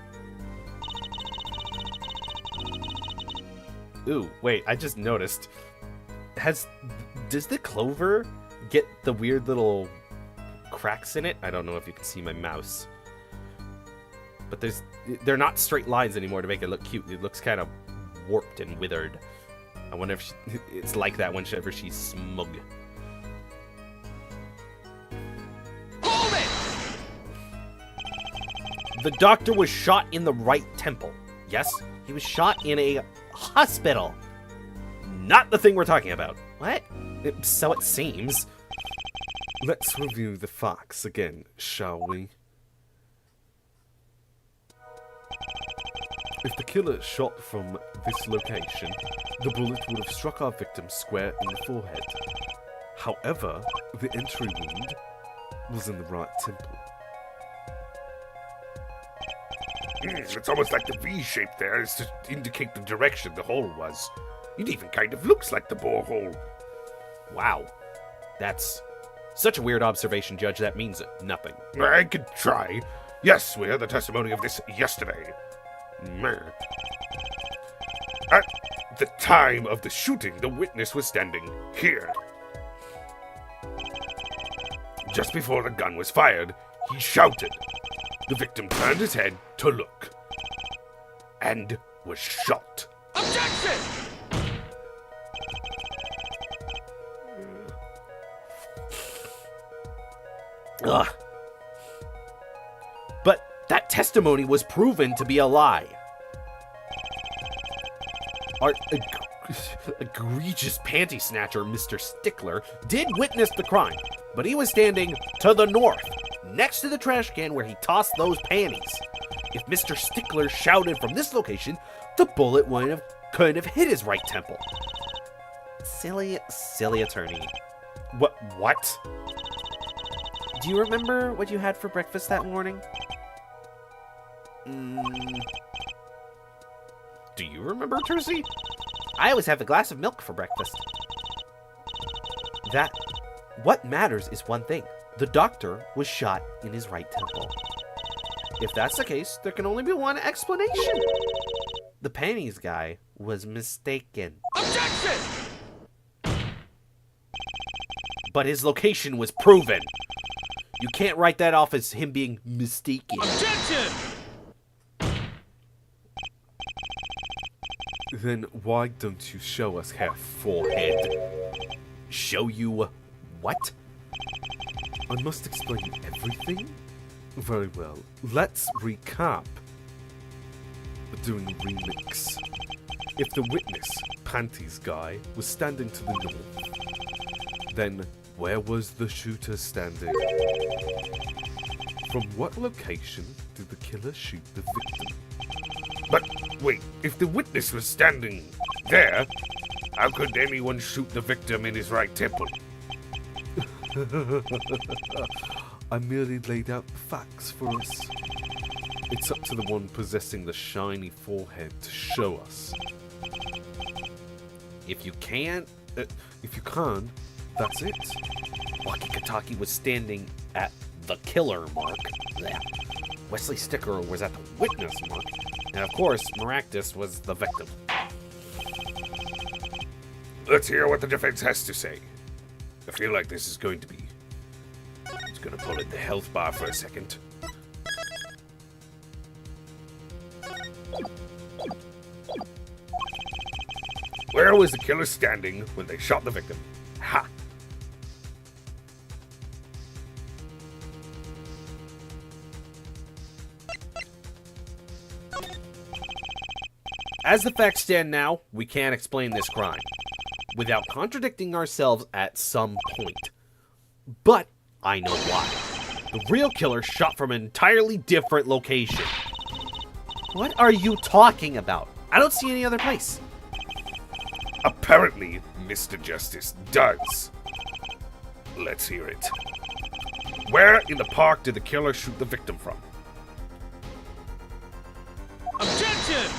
Ooh, wait, I just noticed. Does the clover get the weird little cracks in it? I don't know if you can see my mouse. But they're not straight lines anymore to make it look cute. It looks kind of warped and withered. I wonder if it's like that whenever she's smug. Hold it! The doctor was shot in the right temple. Yes, he was shot in a hospital. Not the thing we're talking about. What? So it seems. Let's review the facts again, shall we? If the killer shot from this location, the bullet would have struck our victim square in the forehead. However, the entry wound was in the right temple. It's almost like the V shape there is to indicate the direction the hole was. It even kind of looks like the borehole. Wow. That's such a weird observation, Judge. That means nothing. I could try. Yes, we heard the testimony of this yesterday. At the time of the shooting, the witness was standing here. Just before the gun was fired, he shouted. The victim turned his head to look and was shot. Objection! Ugh. But that testimony was proven to be a lie. Our egregious panty snatcher, Mr. Stickler, did witness the crime, but he was standing to the north, next to the trash can where he tossed those panties. If Mr. Stickler shouted from this location, the bullet could have hit his right temple. Silly attorney. What? Do you remember what you had for breakfast that morning? Do you remember, Tersey? I always have a glass of milk for breakfast. What matters is one thing. The doctor was shot in his right temple. If that's the case, there can only be one explanation. The panties guy was mistaken. Objection! But his location was proven. You can't write that off as him being mistaken. Objection! Then why don't you show us Herr Forehead? Show you what? I must explain everything? Very well. Let's recap. We're doing a remix. If the witness, Panties guy, was standing to the north, then where was the shooter standing? From what location did the killer shoot the victim? But wait, if the witness was standing there, how could anyone shoot the victim in his right temple? I merely laid out the facts for us. It's up to the one possessing the shiny forehead to show us. If you can't, If you can't, that's it. Wakikataki was standing at the killer mark. Yeah. Wesley Sticker was at the witness mark. And of course, Maractus was the victim. Let's hear what the defense has to say. I feel like this is going to be... It's gonna pull in the health bar for a second. Where was the killer standing when they shot the victim? Ha! As the facts stand now, we can't explain this crime without contradicting ourselves at some point. But I know why. The real killer shot from an entirely different location. What are you talking about? I don't see any other place. Apparently, Mr. Justice does. Let's hear it. Where in the park did the killer shoot the victim from? Objection!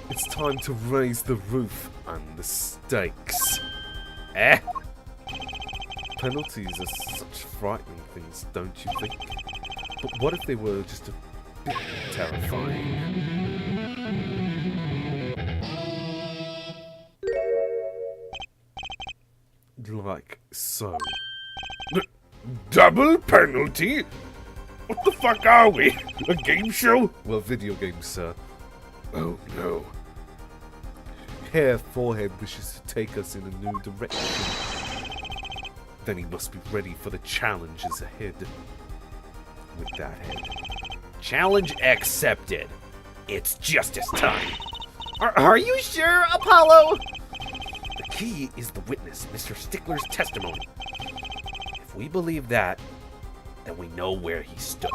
It's time to raise the roof and the stakes. Eh? Penalties are such frightening things, don't you think? But what if they were just a bit terrifying? Like so. Double penalty? What the fuck are we? A game show? Well, video games, sir. Oh no. Herr Forehead wishes to take us in a new direction. Then he must be ready for the challenges ahead. With that head. Challenge accepted. It's justice time. Are you sure, Apollo? The key is the witness, Mr. Stickler's testimony. If we believe that, then we know where he stood.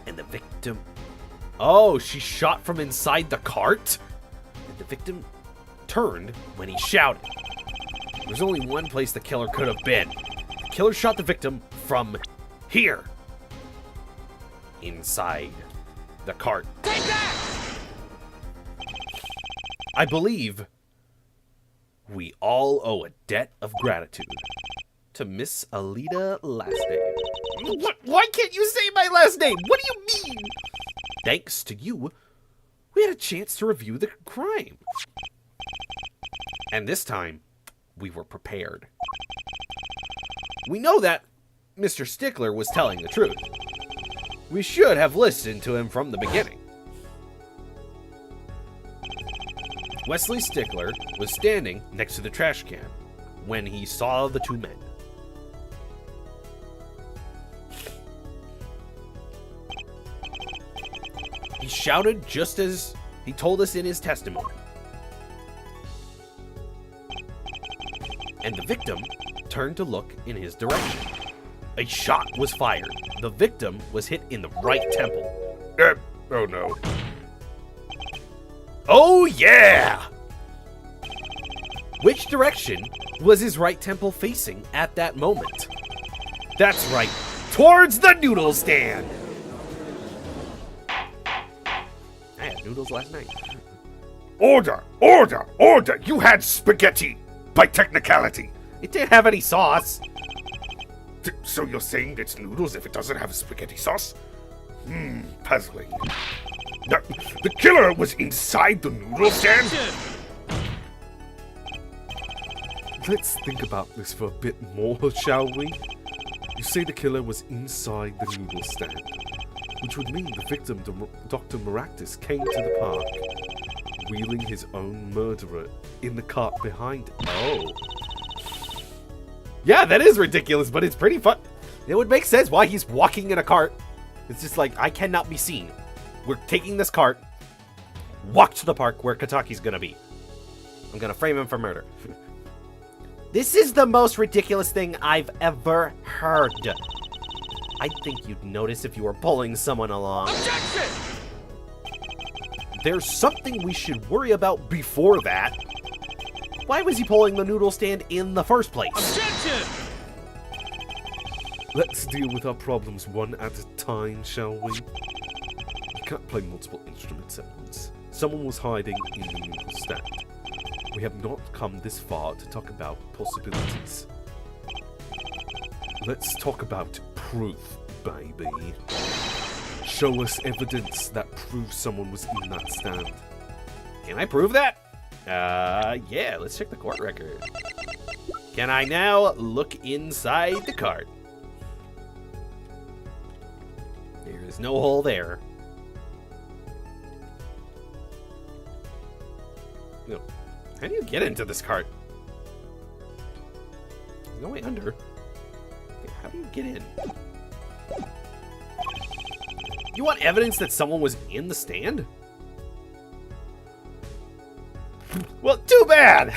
And the victim... Oh, she shot from inside the cart? And the victim turned when he shouted. There's only one place the killer could have been. The killer shot the victim from here. Inside the cart. Take that! I believe we all owe a debt of gratitude to Miss Alita Last Name. Why can't you say my last name? What do you mean? Thanks to you, we had a chance to review the crime. And this time, we were prepared. We know that Mr. Stickler was telling the truth. We should have listened to him from the beginning. Wesley Stickler was standing next to the trash can when he saw the two men. He shouted just as he told us in his testimony. And the victim turned to look in his direction. A shot was fired. The victim was hit in the right temple. Oh no. Oh yeah! Which direction was his right temple facing at that moment? That's right, towards the noodle stand! I had noodles last night. Order! Order! Order! You had spaghetti! By technicality! It didn't have any sauce. So you're saying it's noodles if it doesn't have spaghetti sauce? Puzzling. The killer was inside the noodle stand? Objection! Let's think about this for a bit more, shall we? You say the killer was inside the noodle stand, which would mean the victim, Dr. Maractus, came to the park, wheeling his own murderer in the cart behind him. Oh. Yeah, that is ridiculous, but it's pretty fun. It would make sense why he's walking in a cart. It's just like, I cannot be seen. We're taking this cart, walk to the park where Kataki's gonna be. I'm gonna frame him for murder. This is the most ridiculous thing I've ever heard. I think you'd notice if you were pulling someone along. Objection! There's something we should worry about before that. Why was he pulling the noodle stand in the first place? Objection! Let's deal with our problems one at a time, shall we? You can't play multiple instruments at once. Someone was hiding in the noodle stand. We have not come this far to talk about possibilities. Let's talk about proof, baby. Show us evidence that proves someone was in that stand. Can I prove that? Yeah, let's check the court record. Can I now look inside the cart? There is no hole there. No. How do you get into this cart? There's no way under. How do you get in? You want evidence that someone was in the stand? Well, too bad!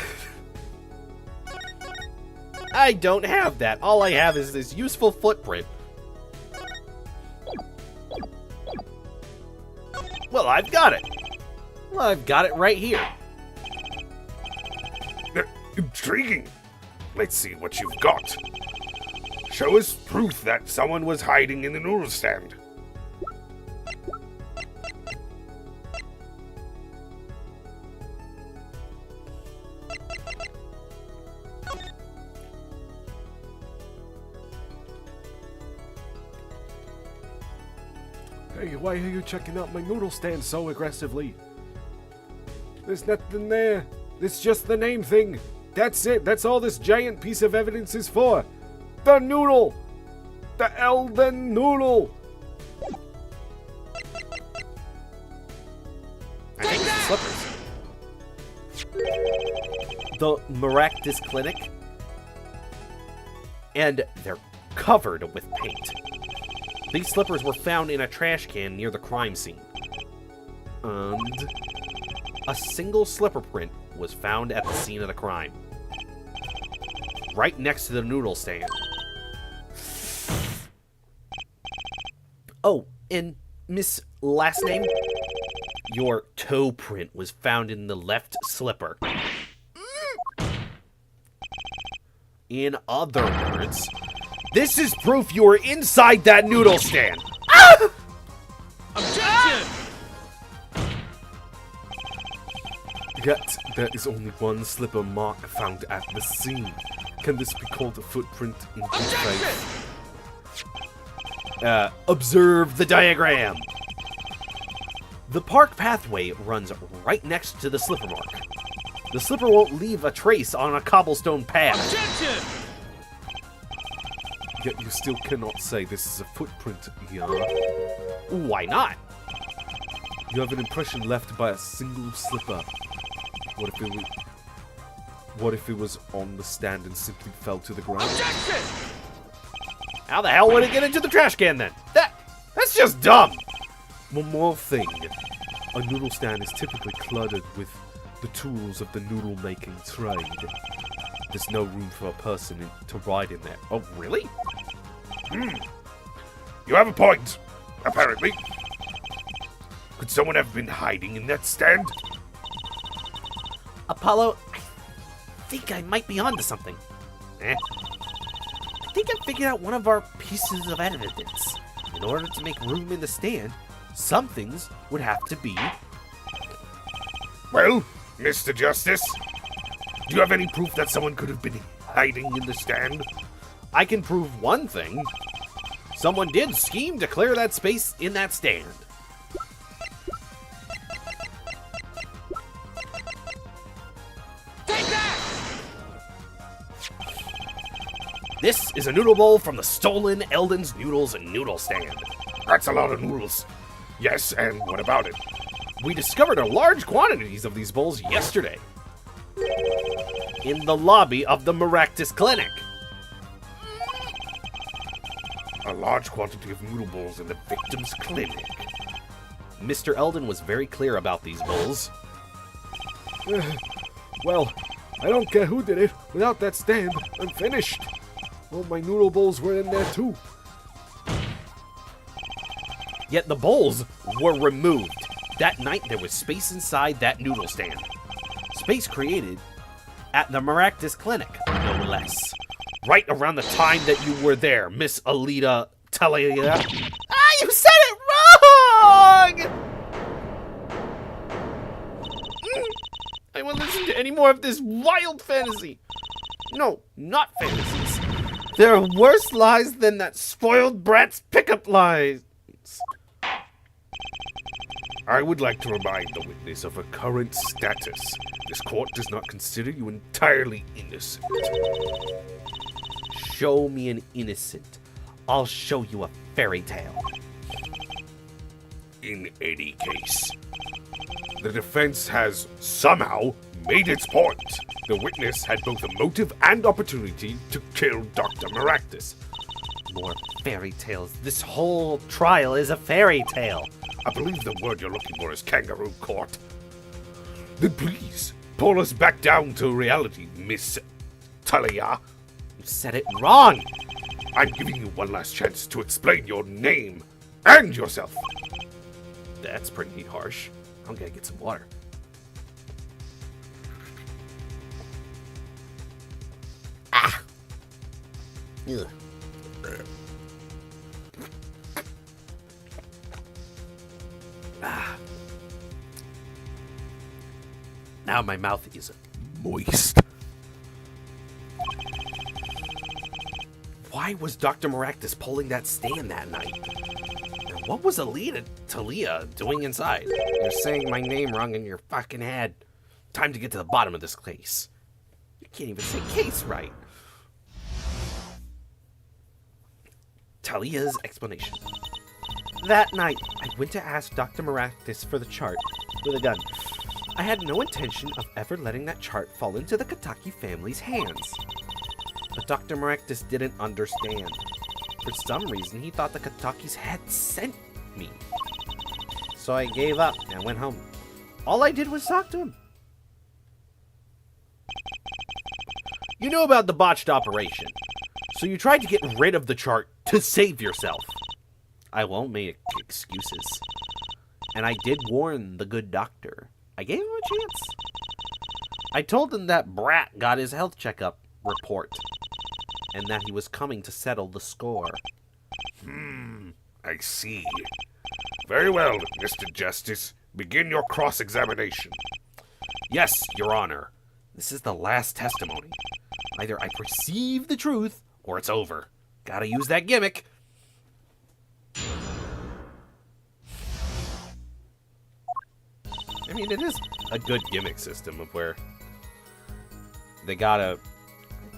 I don't have that. All I have is this useful footprint. Well, I've got it. Well, I've got it right here. Intriguing. Let's see what you've got. Show us proof that someone was hiding in the noodle stand. Hey, why are you checking out my noodle stand so aggressively? There's nothing there. It's just the name thing. That's it. That's all this giant piece of evidence is for. The noodle. The Elden noodle. I think it's the slippers. The Maractus Clinic. And they're covered with paint. These slippers were found in a trash can near the crime scene. And a single slipper print was found at the scene of the crime. Right next to the noodle stand. Oh, and Miss Last Name? Your toe print was found in the left slipper. In other words, this is proof you were inside that noodle stand. Objection! Yet, there is only one slipper mark found at the scene. Can this be called a footprint in good faith? Observe the diagram. The park pathway runs right next to the slipper mark. The slipper won't leave a trace on a cobblestone path. Objection! Yet you still cannot say this is a footprint, ER. Why not? You have an impression left by a single slipper. What if it was on the stand and simply fell to the ground? Objection! How the hell would it get into the trash can then? That's just dumb. One more thing. A noodle stand is typically cluttered with the tools of the noodle making trade. There's no room for a person to ride in there. Oh, really? You have a point, apparently. Could someone have been hiding in that stand? Apollo, I think I might be onto something. I think I figured out one of our pieces of evidence. In order to make room in the stand, some things would have to be... Well, Mr. Justice, do you have any proof that someone could have been hiding in the stand? I can prove one thing. Someone did scheme to clear that space in that stand. Take that! This is a noodle bowl from the stolen Eldon's Noodles and Noodle Stand. That's a lot of noodles. Yes, and what about it? We discovered a large quantities of these bowls yesterday in the lobby of the Maractus Clinic. A large quantity of noodle bowls in the victim's clinic. Mr. Eldon was very clear about these bowls. Well, I don't care who did it. Without that stand, I'm finished. Well, my noodle bowls were in there too. Yet the bowls were removed. That night there was space inside that noodle stand. Space created at the Maractus Clinic, no less. Right around the time that you were there, Miss Alita Talia. Ah, you said it wrong! I won't listen to any more of this wild fantasy. No, not fantasies. There are worse lies than that spoiled brat's pickup lies. I would like to remind the witness of her current status. This court does not consider you entirely innocent. Show me an innocent. I'll show you a fairy tale. In any case, the defense has somehow made its point. The witness had both a motive and opportunity to kill Dr. Maractus. More fairy tales. This whole trial is a fairy tale. I believe the word you're looking for is kangaroo court. Then please, pull us back down to reality, Miss Talia. You said it wrong. I'm giving you one last chance to explain your name and yourself. That's pretty harsh. I'm gonna get some water. Ah. Ugh. Ah. Now my mouth is moist. Why was Dr. Maractus pulling that stand that night? And what was Alita Talia doing inside? You're saying my name wrong in your fucking head. Time to get to the bottom of this case. You can't even say case right. Talia's explanation. That night, I went to ask Dr. Maractus for the chart with a gun. I had no intention of ever letting that chart fall into the Kataki family's hands. But Dr. Maractus didn't understand. For some reason, he thought the Katakis had sent me. So I gave up and went home. All I did was talk to him. You know about the botched operation, so you tried to get rid of the chart to save yourself. I won't make excuses. And I did warn the good doctor. I gave him a chance. I told him that Brat got his health checkup report, and that he was coming to settle the score. I see. Very well, Mr. Justice. Begin your cross-examination. Yes, Your Honor. This is the last testimony. Either I perceive the truth, or it's over. Gotta use that gimmick. I mean, it is a good gimmick system of where they gotta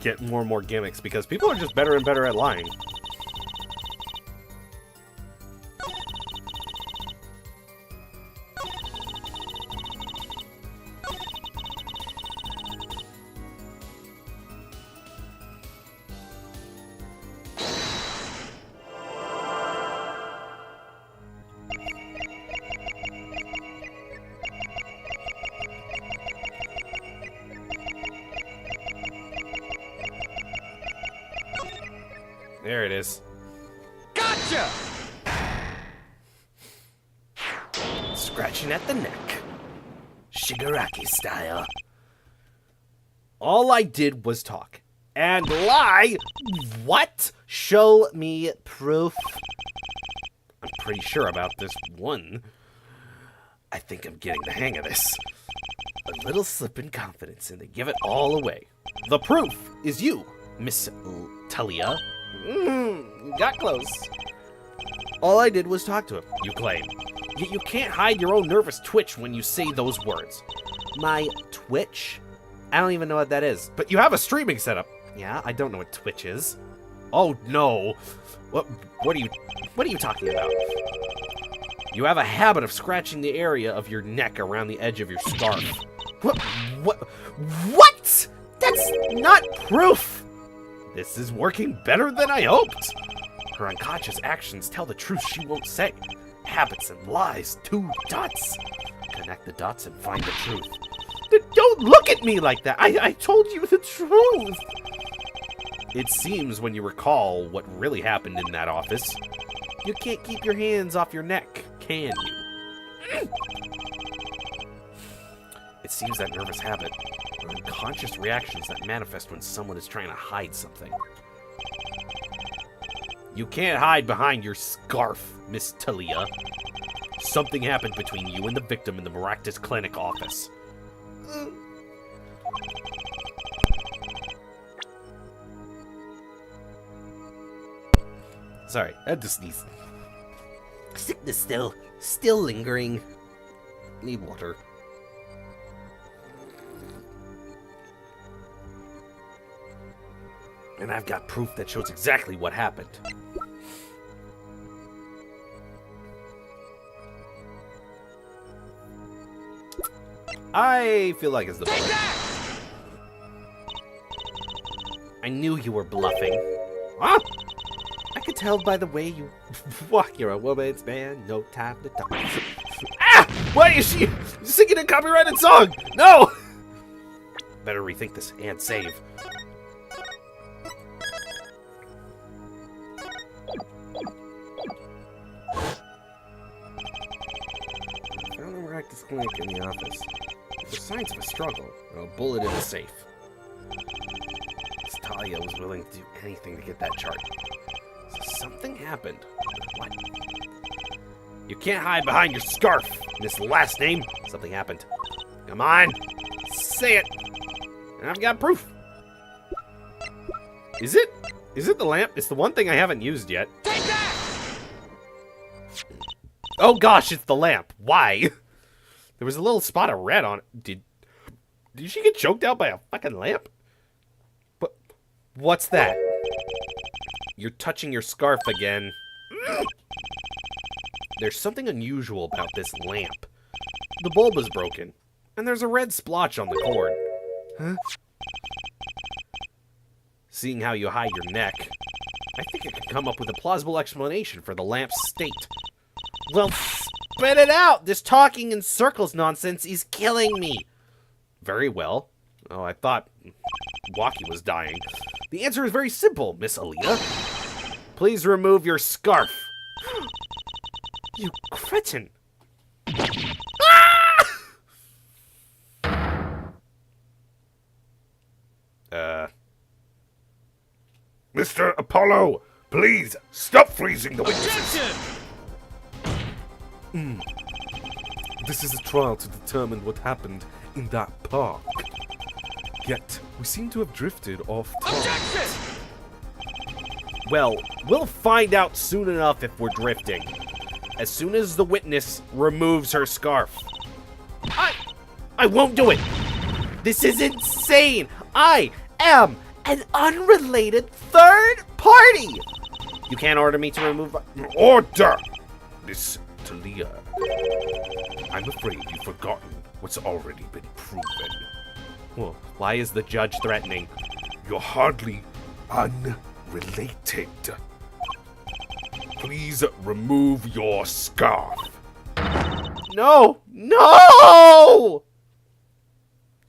get more and more gimmicks because people are just better and better at lying. There it is. Gotcha! Scratching at the neck. Shigaraki style. All I did was talk. And lie! What? Show me proof. I'm pretty sure about this one. I think I'm getting the hang of this. A little slip in confidence and they give it all away. The proof is you. Miss Talia. Got close. All I did was talk to him, you claim. Yet you can't hide your own nervous twitch when you say those words. My Twitch? I don't even know what that is. But you have a streaming setup. Yeah, I don't know what Twitch is. Oh no. What are you talking about? You have a habit of scratching the area of your neck around the edge of your scarf. What? That's not proof! This is working better than I hoped. Her unconscious actions tell the truth she won't say. Habits and lies, 2 dots. Connect the dots and find the truth. Don't look at me like that. I told you the truth. It seems when you recall what really happened in that office, You can't keep your hands off your neck, can you? it seems that nervous habit are unconscious reactions that manifest when someone is trying to hide something. You can't hide behind your scarf, Miss Talia. Something happened between you and the victim in the Maractus Clinic office. Sorry, I had to sneeze. Sickness still lingering. Need water. And I've got proof that shows exactly what happened. I feel like it's the bullet. I knew you were bluffing. Huh? I could tell by the way you walk. You're a woman's man, no time to talk. Ah! Why is she singing a copyrighted song? No! Better rethink this and save. Found a Maractus Clinic in the office. The signs of a struggle. A bullet in the safe. Miss Talia was willing to do anything to get that chart. So something happened. What? You can't hide behind your scarf. This last name. Something happened. Come on. Say it. And I've got proof. Is it? Is it the lamp? It's the one thing I haven't used yet. Take that! Oh gosh, it's the lamp. Why? There was a little spot of red on it. Did she get choked out by a fucking lamp? But what's that? You're touching your scarf again. There's something unusual about this lamp. The bulb is broken, and there's a red splotch on the cord. Huh? Seeing how you hide your neck, I think I can come up with a plausible explanation for the lamp's state. Well, spit it out! This talking in circles nonsense is killing me. Very well. Oh, I thought Waki was dying. The answer is very simple, Miss Aaliyah. Please remove your scarf. You cretin. Mr. Apollo, please stop freezing the witnesses. Objection! This is a trial to determine what happened in that park. Yet, we seem to have drifted off target. Objection! Well, we'll find out soon enough if we're drifting. As soon as the witness removes her scarf. I won't do it! This is insane! I am an unrelated third party! You can't order me to remove... Order! Miss Talia, I'm afraid you've forgotten what's already been proven. Well, why is the judge threatening? You're hardly unrelated. Please remove your scarf. No! No!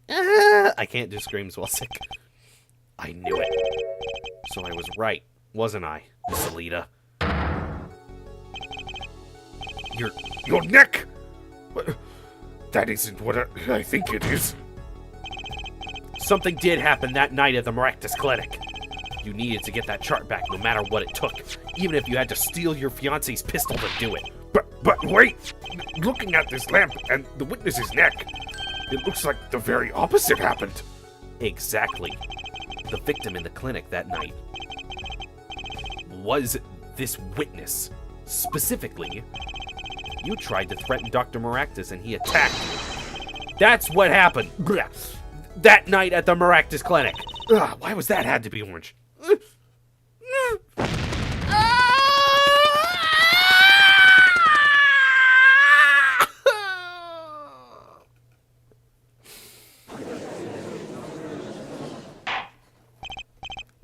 I can't do screams while sick. I knew it. So I was right. wasn't I, Miss Alita? Your neck? What? That isn't what I think it is. Something did happen that night at the Maractus Clinic. You needed to get that chart back no matter what it took, even if you had to steal your fiance's pistol to do it. But wait! Looking at this lamp and the witness's neck, it looks like the very opposite happened. Exactly. The victim in the clinic that night was this witness. Specifically, you tried to threaten Dr. Maractus and he attacked you. That's what happened. That night at the Maractus Clinic. Why was that had to be orange?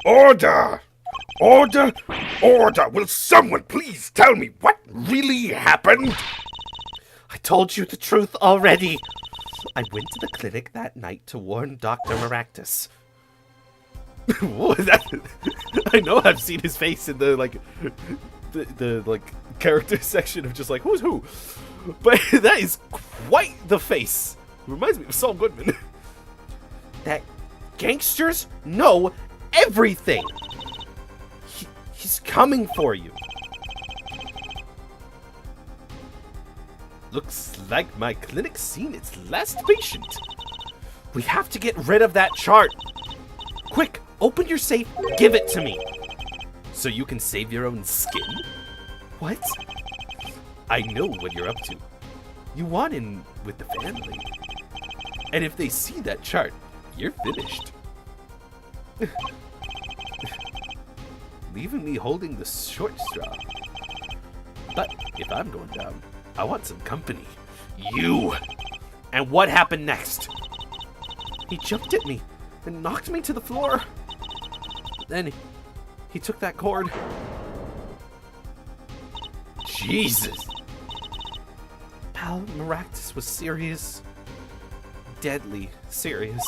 Order! Order! Order! Will someone please tell me what really happened? I told you the truth already. I went to the clinic that night to warn Dr. Maractus. What was that? I know I've seen his face in the character section of just like who's who, but that is quite the face. Reminds me of Saul Goodman. That gangsters know everything. He's coming for you. Looks like my clinic's seen its last patient. We have to get rid of that chart. Quick, open your safe, give it to me. So you can save your own skin? What? I know what you're up to. You want in with the family. And if they see that chart, you're finished. Leaving me holding the short straw. But if I'm going down, I want some company. You! And what happened next? He jumped at me and knocked me to the floor. Then he took that cord. Jesus! Pal Maractus was serious. Deadly serious.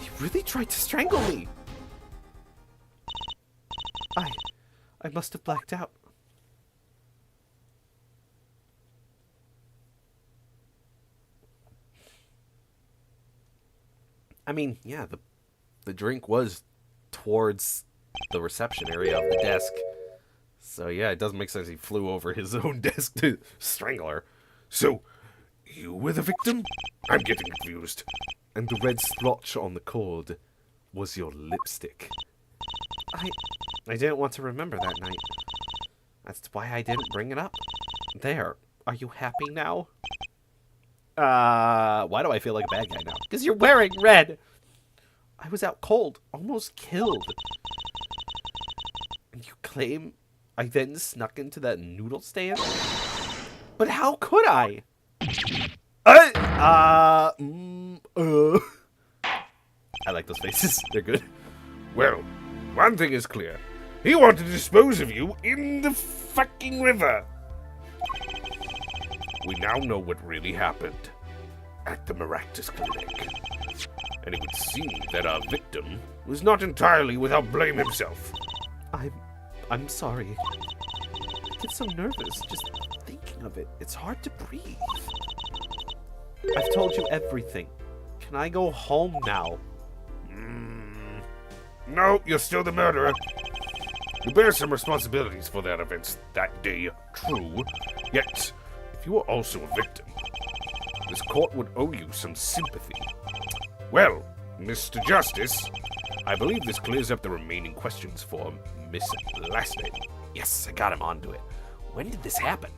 He really tried to strangle me. I must have blacked out. I mean, yeah, the drink was towards the reception area of the desk. So yeah, it doesn't make sense he flew over his own desk to strangle her. So, you were the victim? I'm getting confused. And the red splotch on the cord was your lipstick. I didn't want to remember that night. That's why I didn't bring it up. There. Are you happy now? Why do I feel like a bad guy now? Because you're wearing red. I was out cold, almost killed. And you claim I then snuck into that noodle stand? But how could I? I like those faces. They're good. Well, one thing is clear. He wanted to dispose of you in the fucking river. We now know what really happened at the Maractus Clinic. And it would seem that our victim was not entirely without blame himself. I'm sorry. I get so nervous just thinking of it. It's hard to breathe. I've told you everything. Can I go home now? No, you're still the murderer. You bear some responsibilities for that event that day, true. Yet, if you were also a victim, this court would owe you some sympathy. Well, Mr. Justice, I believe this clears up the remaining questions for Miss Last Name. Yes, I got him onto it. When did this happen?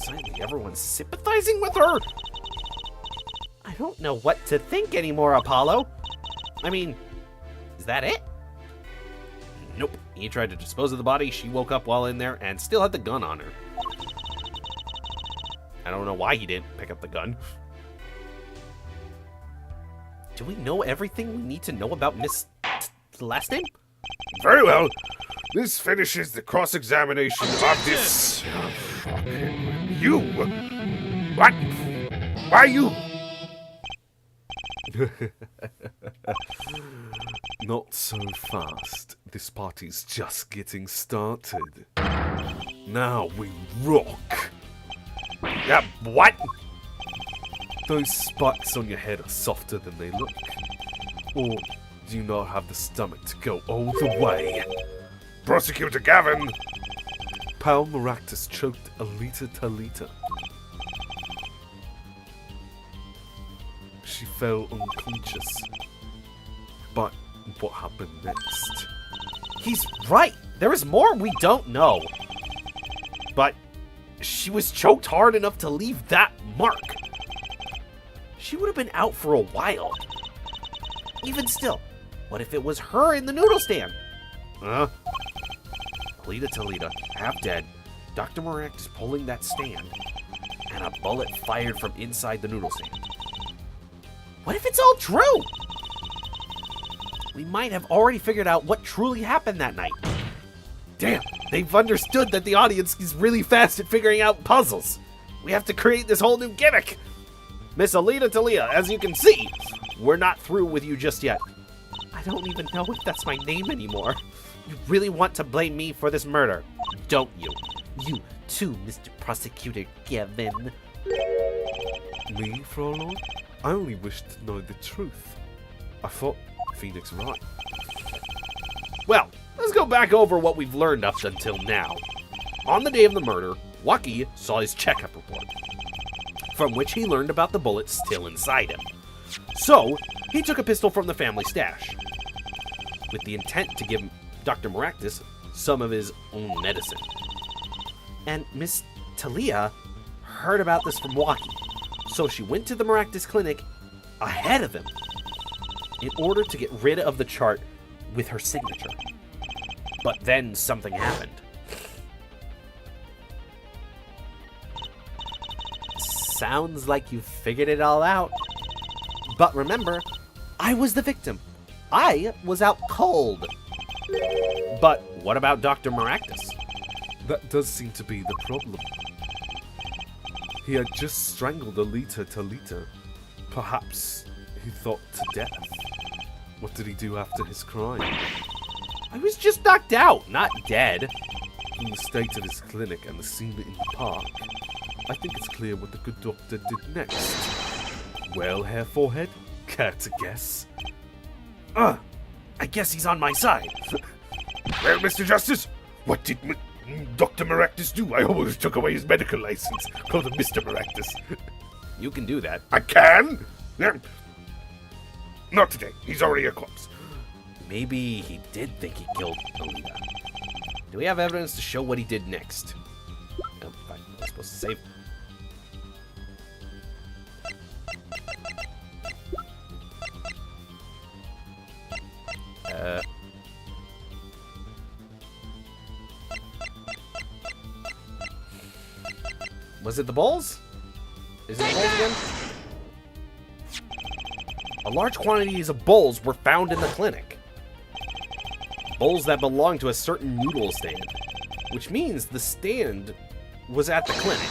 Suddenly everyone's sympathizing with her? I don't know what to think anymore, Apollo. I mean, is that it? Nope. He tried to dispose of the body. She woke up while in there and still had the gun on her. I don't know why he didn't pick up the gun. Do we know everything we need to know about Miss Last Name? Very well. This finishes the cross-examination of this... You! What? Why you? Not so fast. This party's just getting started. Now we rock. Yeah, what? Those spikes on your head are softer than they look. Or do you not have the stomach to go all the way? Prosecutor Gavin! Pal Maractus choked Alita Talita. She fell unconscious. But what happened next? He's right. There is more we don't know. But she was choked hard enough to leave that mark. She would have been out for a while. Even still, what if it was her in the noodle stand? Alita Talita, half dead, Dr. Maractus pulling that stand, and a bullet fired from inside the noodle stand. What if it's all true? We might have already figured out what truly happened that night. Damn, they've understood that the audience is really fast at figuring out puzzles. We have to create this whole new gimmick. Miss Alita Talita, as you can see, we're not through with you just yet. I don't even know if that's my name anymore. You really want to blame me for this murder, don't you? You too, Mr. Prosecutor Gavin. Me, Frollo? I only wished to know the truth. I thought Phoenix right. Well, let's go back over what we've learned up until now. On the day of the murder, Waki saw his checkup report, from which he learned about the bullet still inside him. So, he took a pistol from the family stash, with the intent to give Dr. Maractus some of his own medicine. And Miss Talia heard about this from Waki, so she went to the Maractus clinic ahead of him in order to get rid of the chart with her signature. But then something happened. Sounds like you figured it all out. But remember, I was the victim. I was out cold. But what about Dr. Maractus? That does seem to be the problem. He had just strangled Alita Talita. Perhaps he thought to death. What did he do after his crime? I was just knocked out, not dead. From the state of his clinic and the scene in the park, I think it's clear what the good doctor did next. Well, Hair Forehead, care to guess? I guess he's on my side. Well, Mr. Justice, what did Dr. Maractus do? I almost took away his medical license. Called him Mr. Maractus. You can do that. I can? Not today. He's already a corpse. Maybe he did think he killed Alita. Do we have evidence to show what he did next? Oh, fine. I was supposed to save. Was it the bowls? Is it the bowls again? A large quantities of bowls were found in the clinic. Bowls that belonged to a certain noodle stand, which means the stand was at the clinic.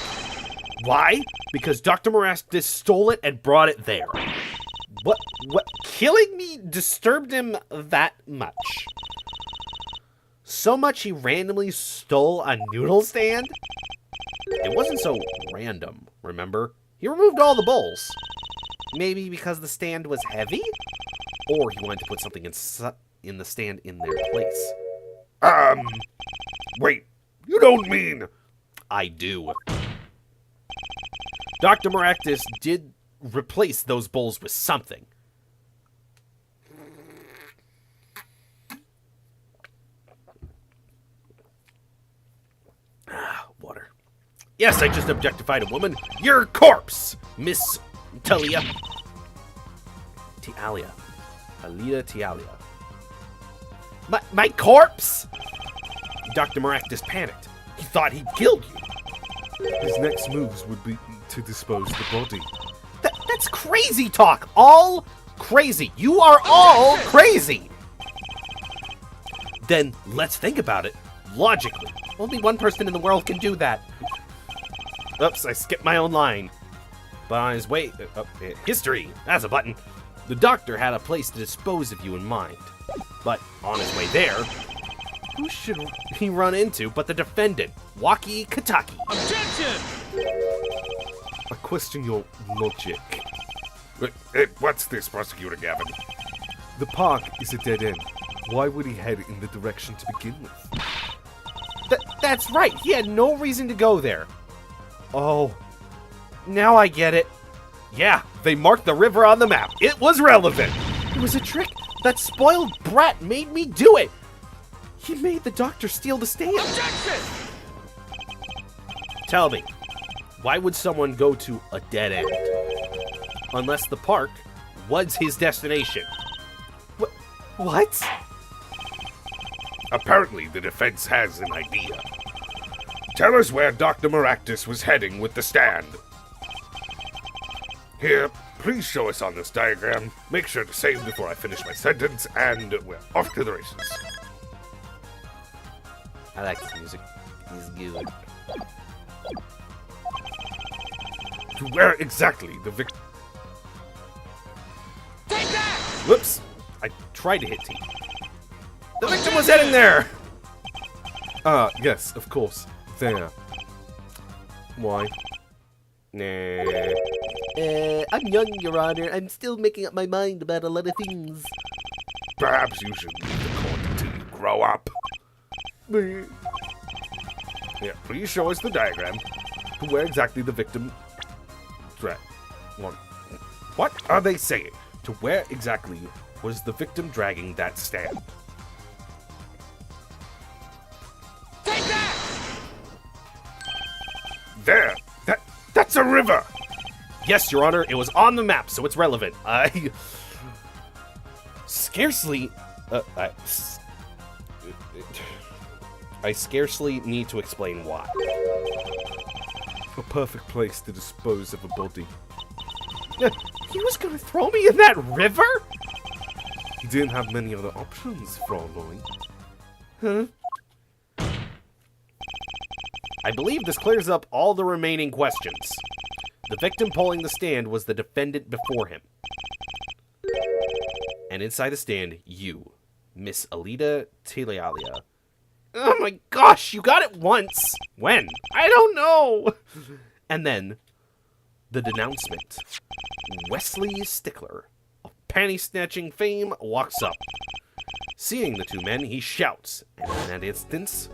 Why? Because Dr. Maractus stole it and brought it there. What? Killing me disturbed him that much? So much he randomly stole a noodle stand? It wasn't so random, remember? He removed all the bowls. Maybe because the stand was heavy? Or he wanted to put something in the stand in their place. Wait, you don't mean... I do. Dr. Maractus did replace those bowls with something. Water. Yes, I just objectified a woman. You're a corpse, Miss Talia. Tialia. Alita Tialia. My corpse? Dr. Maractus panicked. He thought he'd killed you. His next moves would be to dispose the body. That's crazy talk. All crazy. You are all crazy. Then let's think about it logically. Only one person in the world can do that. Oops, I skipped my own line. But on his way... history. That's a button. The doctor had a place to dispose of you in mind. But on his way there, who should he run into but the defendant, Waki Kataki? Objection! I question your logic. What's this, Prosecutor Gavin? The park is a dead end. Why would he head in the direction to begin with? That's right, he had no reason to go there. Oh, now I get it. Yeah, they marked the river on the map. It was relevant. It was a trick. That spoiled brat made me do it. He made the doctor steal the stand. Objection! Tell me, why would someone go to a dead end? Unless the park was his destination. What? Apparently, the defense has an idea. Tell us where Dr. Maractus was heading with the stand. Here, please show us on this diagram. Make sure to save before I finish my sentence, and we're off to the races. I like this music. It's good. To where exactly the victim... Take that! Whoops. I tried to hit T. The victim was heading there! Yes, of course. There. Why? Nah. I'm young, Your Honor. I'm still making up my mind about a lot of things. Perhaps you should leave the court until you grow up. Yeah, please show us the diagram. To where exactly the victim... What are they saying? To where exactly was the victim dragging that stand? Take that! There! That's a river! Yes, Your Honor, it was on the map, so it's relevant. I scarcely need to explain why. A perfect place to dispose of a body. He was gonna throw me in that river? He didn't have many other options, Fräulein. Huh? I believe this clears up all the remaining questions. The victim pulling the stand was the defendant before him. And inside the stand, you, Miss Alita Tilialia. Oh my gosh, you got it once! When? I don't know! And then, the denouncement. Wesley Stickler, of panty-snatching fame, walks up. Seeing the two men, he shouts, and in that instance...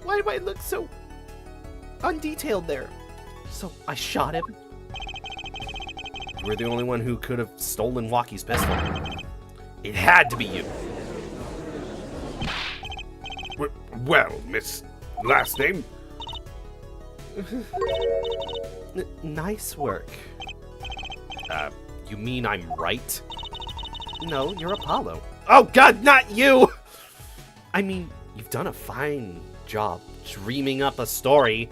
Why do I look so undetailed there? So I shot him. You were the only one who could have stolen Waki's pistol. It had to be you. Well, Miss... Last name? Nice work. You mean I'm right? No, you're Apollo. Oh God, not you! I mean, you've done a fine job dreaming up a story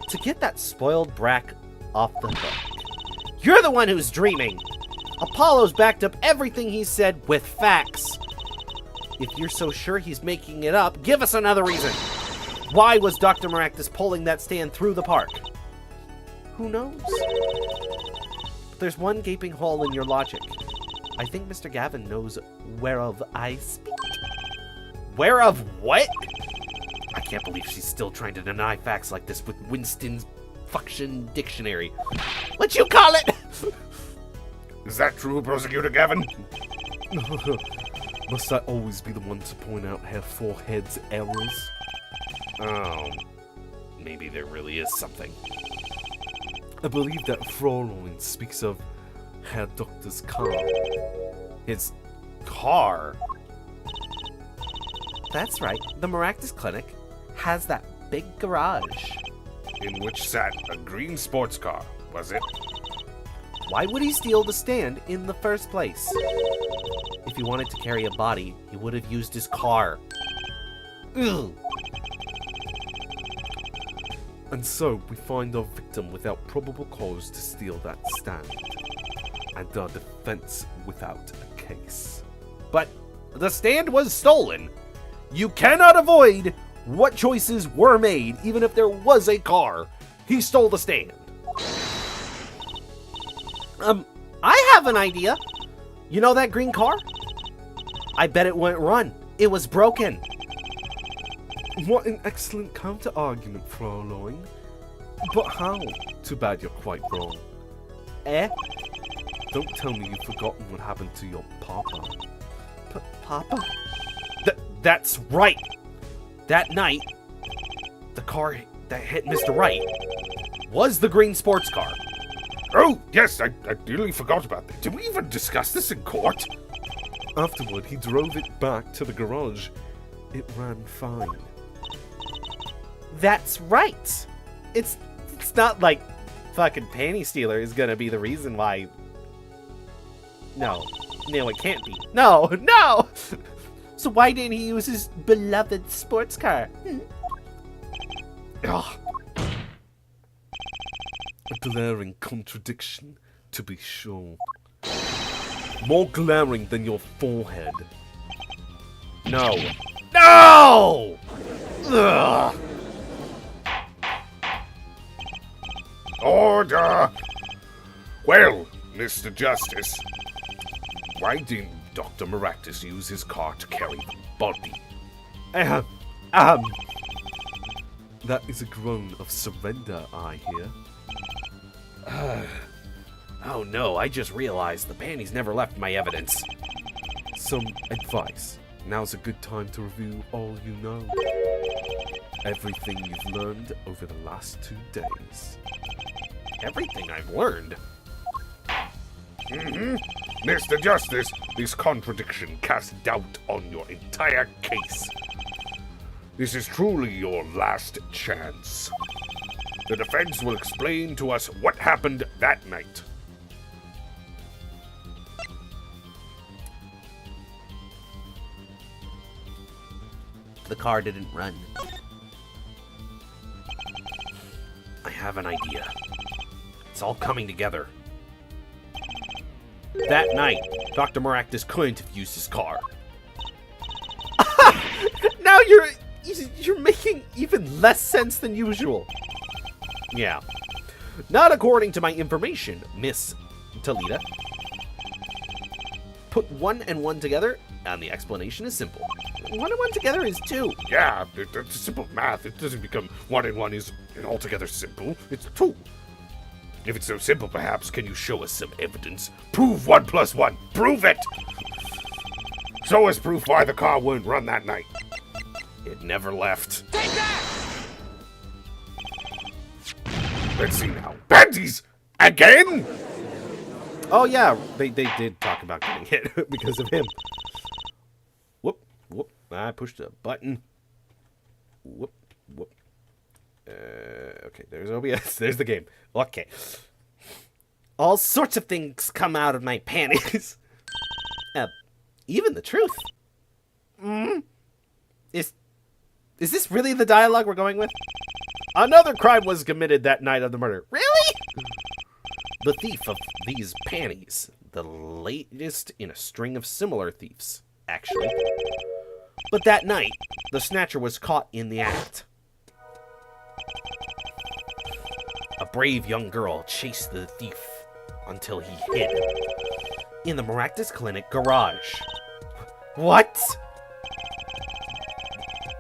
to get that spoiled brat off the hook. You're the one who's dreaming. Apollo's backed up everything he said with facts. If you're so sure he's making it up, give us another reason. Why was Dr. Maractus pulling that stand through the park? Who knows? But there's one gaping hole in your logic. I think Mr. Gavin knows whereof I speak. Whereof what? I can't believe she's still trying to deny facts like this with Winston's function dictionary. What you call it? Is that true, Prosecutor Gavin? Must I always be the one to point out Herr Forehead's errors? Oh, maybe there really is something. I believe that Fräulein speaks of Herr Doctor's car. His car? That's right, the Maractus Clinic has that big garage. In which sat a green sports car, was it? Why would he steal the stand in the first place? If he wanted to carry a body, he would have used his car. Ugh. And so, we find our victim without probable cause to steal that stand. and our defense without a case. But the stand was stolen. You cannot avoid what choices were made, even if there was a car. He stole the stand. I have an idea. You know that green car? I bet it wouldn't run. It was broken. What an excellent counter-argument, Fräulein. But how? Too bad you're quite wrong. Eh? Don't tell me you've forgotten what happened to your papa. Papa? That's right. That night, the car that hit Mr. Wright was the green sports car. Oh, yes, I nearly forgot about that. Did we even discuss this in court? Afterward, he drove it back to the garage. It ran fine. That's right. It's not like fucking Panty Stealer is gonna be the reason why. No, it can't be. No. So why didn't he use his beloved sports car? Ugh. A glaring contradiction, to be sure. More glaring than your forehead. No. No! Ugh. Order! Well, Mr. Justice, why didn't Dr. Maractus use his car to carry the body? That is a groan of surrender, I hear. Oh no, I just realized the panties never left my evidence. Some advice. Now's a good time to review all you know. Everything you've learned over the last 2 days. Everything I've learned. Mr. Justice, this contradiction casts doubt on your entire case. This is truly your last chance. The defense will explain to us what happened that night. The car didn't run. I have an idea. It's all coming together. That night, Dr. Maractus couldn't have used his car. Now you're making even less sense than usual. Yeah. Not according to my information, Miss Talita. Put 1 and 1 together, and the explanation is simple. 1 and 1 together is 2. Yeah, it's simple math. It doesn't become 1 and 1 is altogether simple. It's 2. If it's so simple, perhaps, can you show us some evidence? Prove 1 plus 1. Prove it! Show us proof why the car wouldn't run that night. It never left. Take that! Let's see now. Panties! Again? Oh yeah, they did talk about getting hit because of him. Whoop. I pushed a button. Whoop. Okay, there's OBS. There's the game. Okay. All sorts of things come out of my panties. Even the truth. Is this really the dialogue we're going with? Another crime was committed that night of the murder. Really? The thief of these panties. The latest in a string of similar thieves, actually. But that night, the snatcher was caught in the act. A brave young girl chased the thief until he hid in the Maractus Clinic garage. What?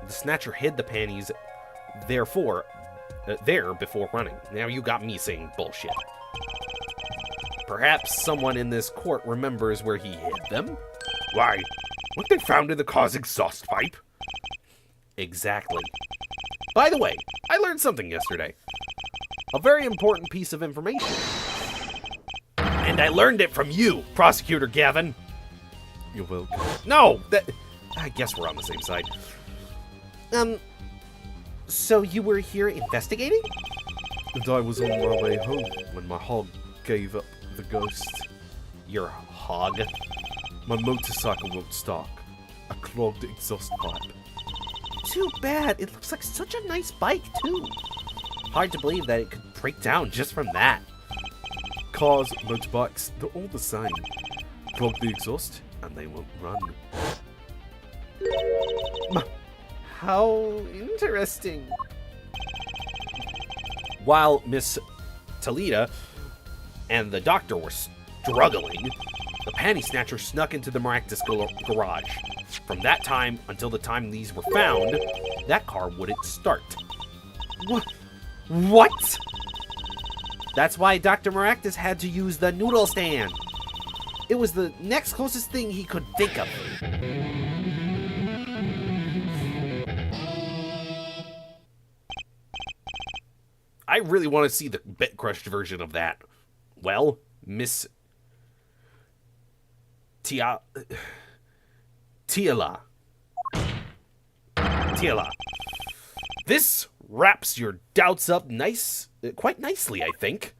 The snatcher hid the panties there before running. Now you got me saying bullshit. Perhaps someone in this court remembers where he hid them? Why? What they found in the car's exhaust pipe? Exactly. By the way, I learned something yesterday. A very important piece of information. And I learned it from you, Prosecutor Gavin. You're welcome. No, I guess we're on the same side. So you were here investigating? And I was on my way home when my hog gave up the ghost. Your hog? My motorcycle won't start. A clogged exhaust pipe. Too bad. It looks like such a nice bike, too. Hard to believe that it could break down just from that. Cars, motorbikes, they're all the same. Plug the exhaust and they won't run. How interesting. While Miss Talita and the doctor were struggling, the panty snatcher snuck into the Maractus garage. From that time until the time these were found, that car wouldn't start. What? That's why Dr. Maractus had to use the noodle stand. It was the next closest thing he could think of. I really want to see the bit crushed version of that. Well, Miss Tiala. This wraps your doubts up quite nicely, I think.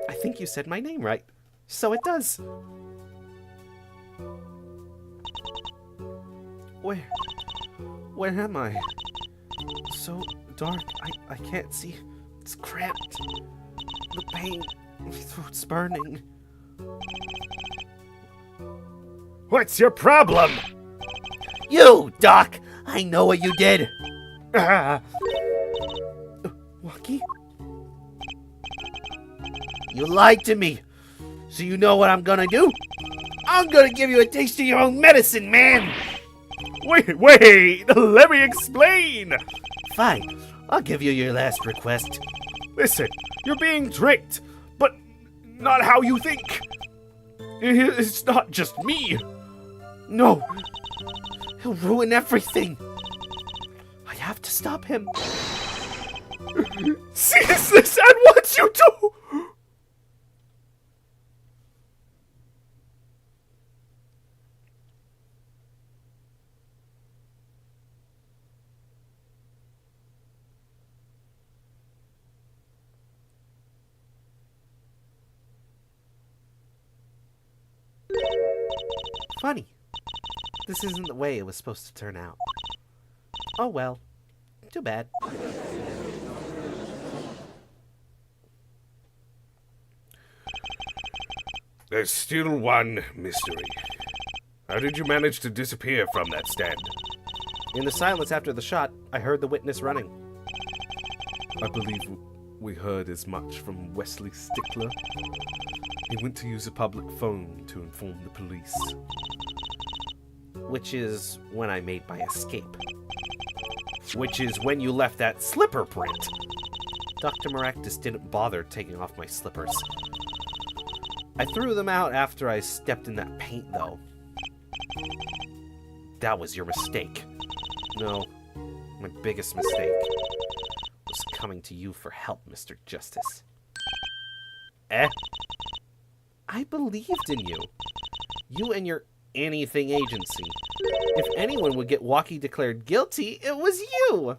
I think you said my name right. So it does. Where am I? So dark, I can't see. It's cramped. The pain, my throat's burning. What's your problem? You, Doc! I know what you did! Walkie? You lied to me! So you know what I'm gonna do? I'm gonna give you a taste of your own medicine, man! Wait, let me explain! Fine, I'll give you your last request. Listen, you're being tricked, but not how you think. It's not just me. No! He'll ruin everything! I have to stop him. Ceaseless at what you do! Funny. This isn't the way it was supposed to turn out. Oh well. Too bad. There's still one mystery. How did you manage to disappear from that stand? In the silence after the shot, I heard the witness running. I believe we heard as much from Wesley Stickler. He went to use a public phone to inform the police. Which is when I made my escape. Which is when you left that slipper print. Dr. Maractus didn't bother taking off my slippers. I threw them out after I stepped in that paint, though. That was your mistake. No, my biggest mistake was coming to you for help, Mr. Justice. Eh? I believed in you. You and your anything agency. If anyone would get Walkie declared guilty, it was you!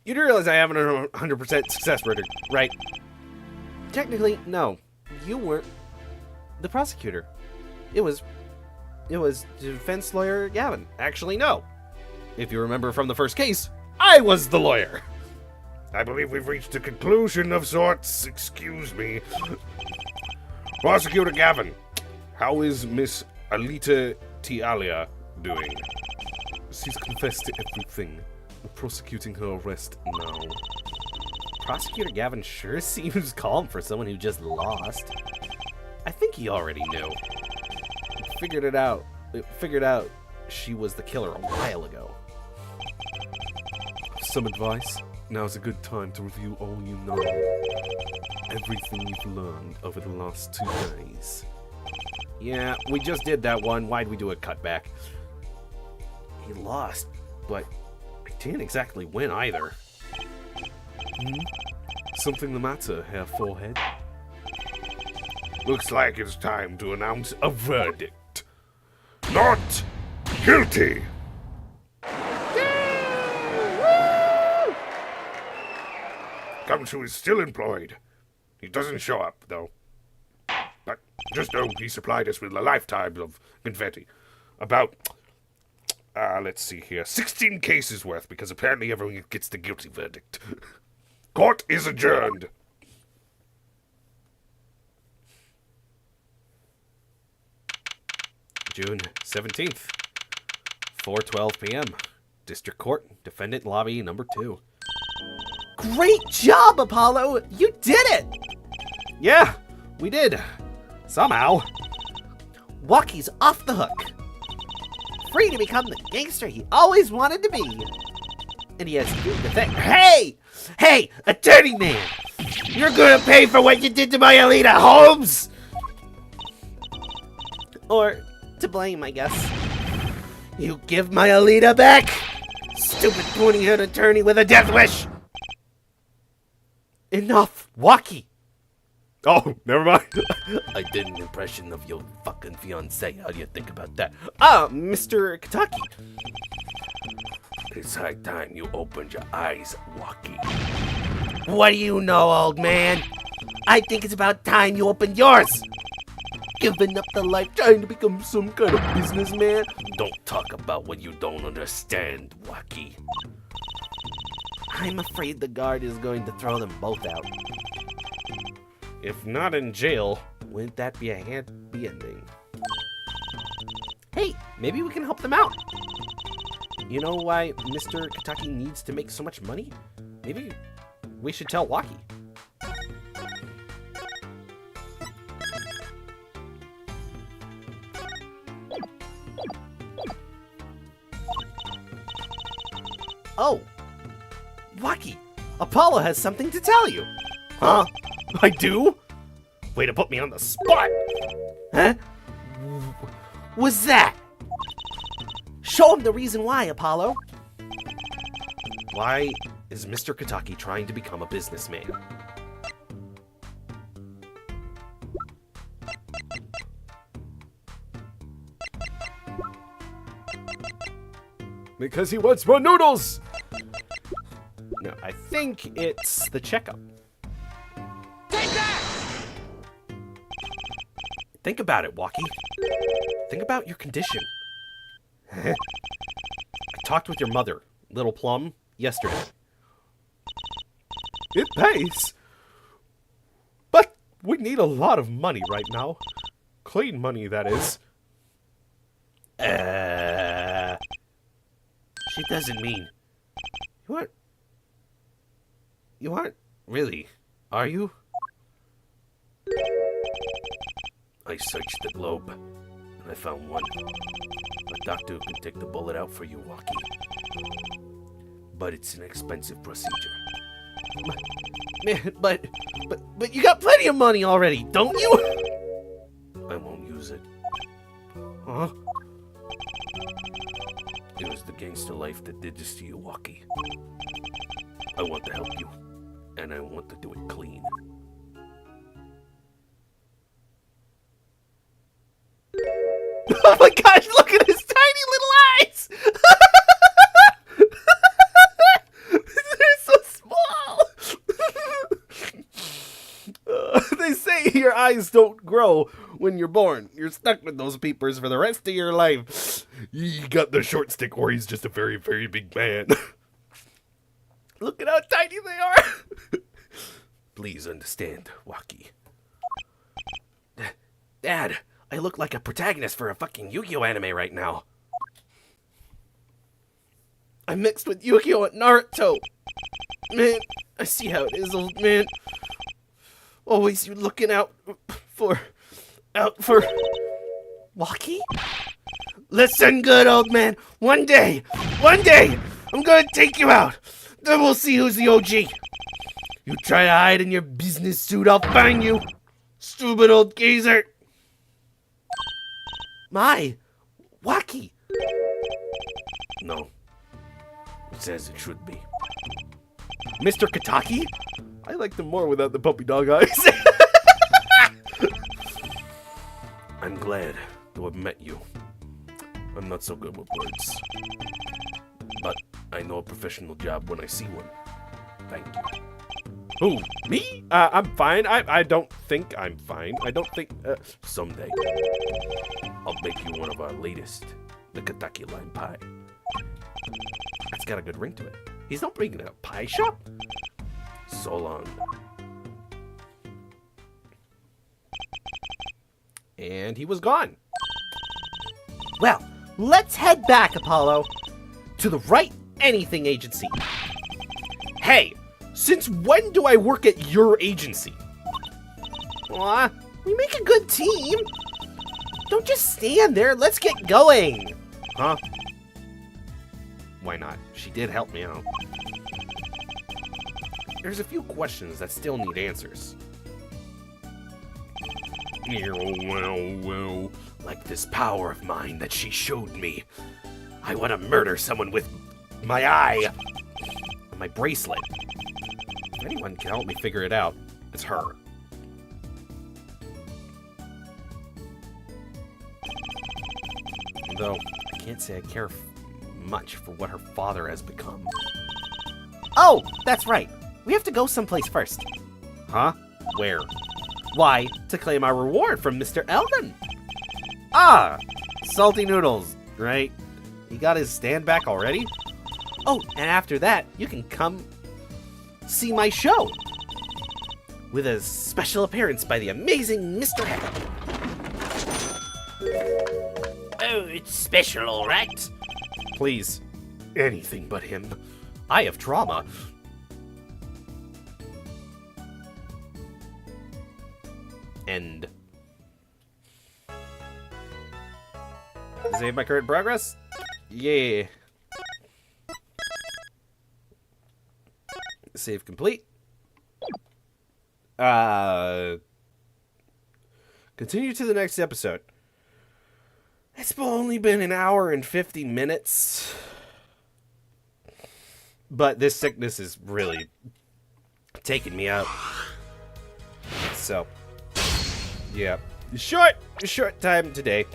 You do realize I have a 100% success rate, right? Technically, no. You weren't the prosecutor. It was defense lawyer Gavin. Actually, no. If you remember from the first case, I was the lawyer. I believe we've reached a conclusion of sorts. Excuse me. Prosecutor Gavin, how is Miss Alita Tialia doing? She's confessed to everything. We're prosecuting her arrest now. Prosecutor Gavin sure seems calm for someone who just lost. I think he already knew. He figured out she was the killer a while ago. Some advice? Now's a good time to review all you know. Everything you've learned over the last 2 days. Yeah, we just did that one. Why'd we do a cutback? He lost, but I didn't exactly win either. Something the matter, Herr Forehead? Looks like it's time to announce a verdict. Not guilty! Gumshoe is still employed. He doesn't show up, though. But just know he supplied us with a lifetime of confetti. About let's see here. 16 cases worth, because apparently everyone gets the guilty verdict. Court is adjourned. June 17th, 4:12 p.m. District Court, Defendant Lobby number 2. Great job, Apollo! You did it! Yeah, we did. Somehow. Walkie's off the hook. Free to become the gangster he always wanted to be. And he has to do the thing. Hey! Hey, attorney man! You're gonna pay for what you did to my Alita Holmes! Or to blame, I guess. You give my Alita back? Stupid pointy-head attorney with a death wish! Enough, Walkie! Oh, never mind. I did an impression of your fucking fiancé. How do you think about that? Mr. Kentucky. It's high time you opened your eyes, Walkie. What do you know, old man? I think it's about time you opened yours. Giving up the life trying to become some kind of businessman. Don't talk about what you don't understand, Walkie. I'm afraid the guard is going to throw them both out. If not in jail, wouldn't that be a happy ending? Hey, maybe we can help them out. You know why Mr. Kentucky needs to make so much money? Maybe we should tell Walkie. Oh, Walkie, Apollo has something to tell you. Huh? I do? Way to put me on the spot! Huh? Was that? Show him the reason why, Apollo. Why is Mr. Kentucky trying to become a businessman? Because he wants more noodles! No, I think it's the checkup. Take that! Think about it, Walkie. Think about your condition. I talked with your mother, Little Plum, yesterday. It pays. But we need a lot of money right now. Clean money, that is. She doesn't mean... You aren't really, are you? I searched the globe, and I found one. A doctor who can take the bullet out for you, Walkie. But it's an expensive procedure. Man, but you got plenty of money already, don't you? I won't use it. Huh? It was the gangster life that did this to you, Walkie. I want to help you, and I want to do it clean. Oh my gosh, look at his tiny little eyes! They're so small! They say your eyes don't grow when you're born. You're stuck with those peepers for the rest of your life. You got the short stick, or he's just a very, very big man. Look at how tiny they are! Please understand, Walkie. Dad, I look like a protagonist for a fucking Yu-Gi-Oh anime right now. I'm mixed with Yu-Gi-Oh and Naruto. Man, I see how it is, old man. Always you looking out for Walkie? Listen good, old man. One day, I'm gonna take you out. Then we'll see who's the OG. You try to hide in your business suit, I'll find you. Stupid old geezer. My, Walkie. No. It says it should be. Mr. Kentucky? I like them more without the puppy dog eyes. I'm glad to have met you. I'm not so good with words. But I know a professional job when I see one. Thank you. Who? Me? I'm fine. I don't think I'm fine. I don't think... Someday, I'll make you one of our latest, the Kentucky Lime Pie. That's got a good ring to it. He's not bringing a pie shop? So long. And he was gone. Well, let's head back, Apollo. To the Right Anything Agency. Hey, since when do I work at your agency? Aw, we make a good team. Don't just stand there, let's get going. Huh? Why not? She did help me out. There's a few questions that still need answers. Like this power of mine that she showed me. I want to murder someone with my eye and my bracelet. If anyone can help me figure it out, it's her. Though, I can't say I care much for what her father has become. Oh, that's right. We have to go someplace first. Huh? Where? Why, to claim our reward from Mr. Eldon. Ah, salty noodles, right? He got his stand back already? Oh, and after that, you can come see my show. With a special appearance by the amazing Mr. Head. Oh, it's special, all right. Please, anything but him. I have trauma. End. Save my current progress? Yeah. Save complete. Continue to the next episode. It's only been an hour and 50 minutes. But this sickness is really taking me out. So, yeah. Short time today.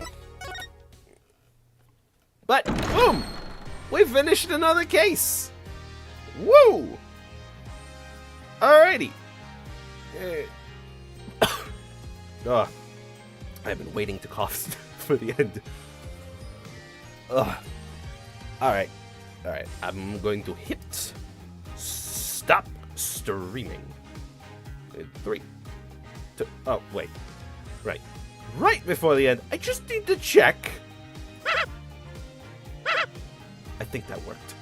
But, boom! We finished another case! Woo! Alrighty. I've been waiting to cough for the end. Alright. I'm going to hit stop streaming. 3, 2, oh, wait. Right before the end, I just need to check. I think that worked.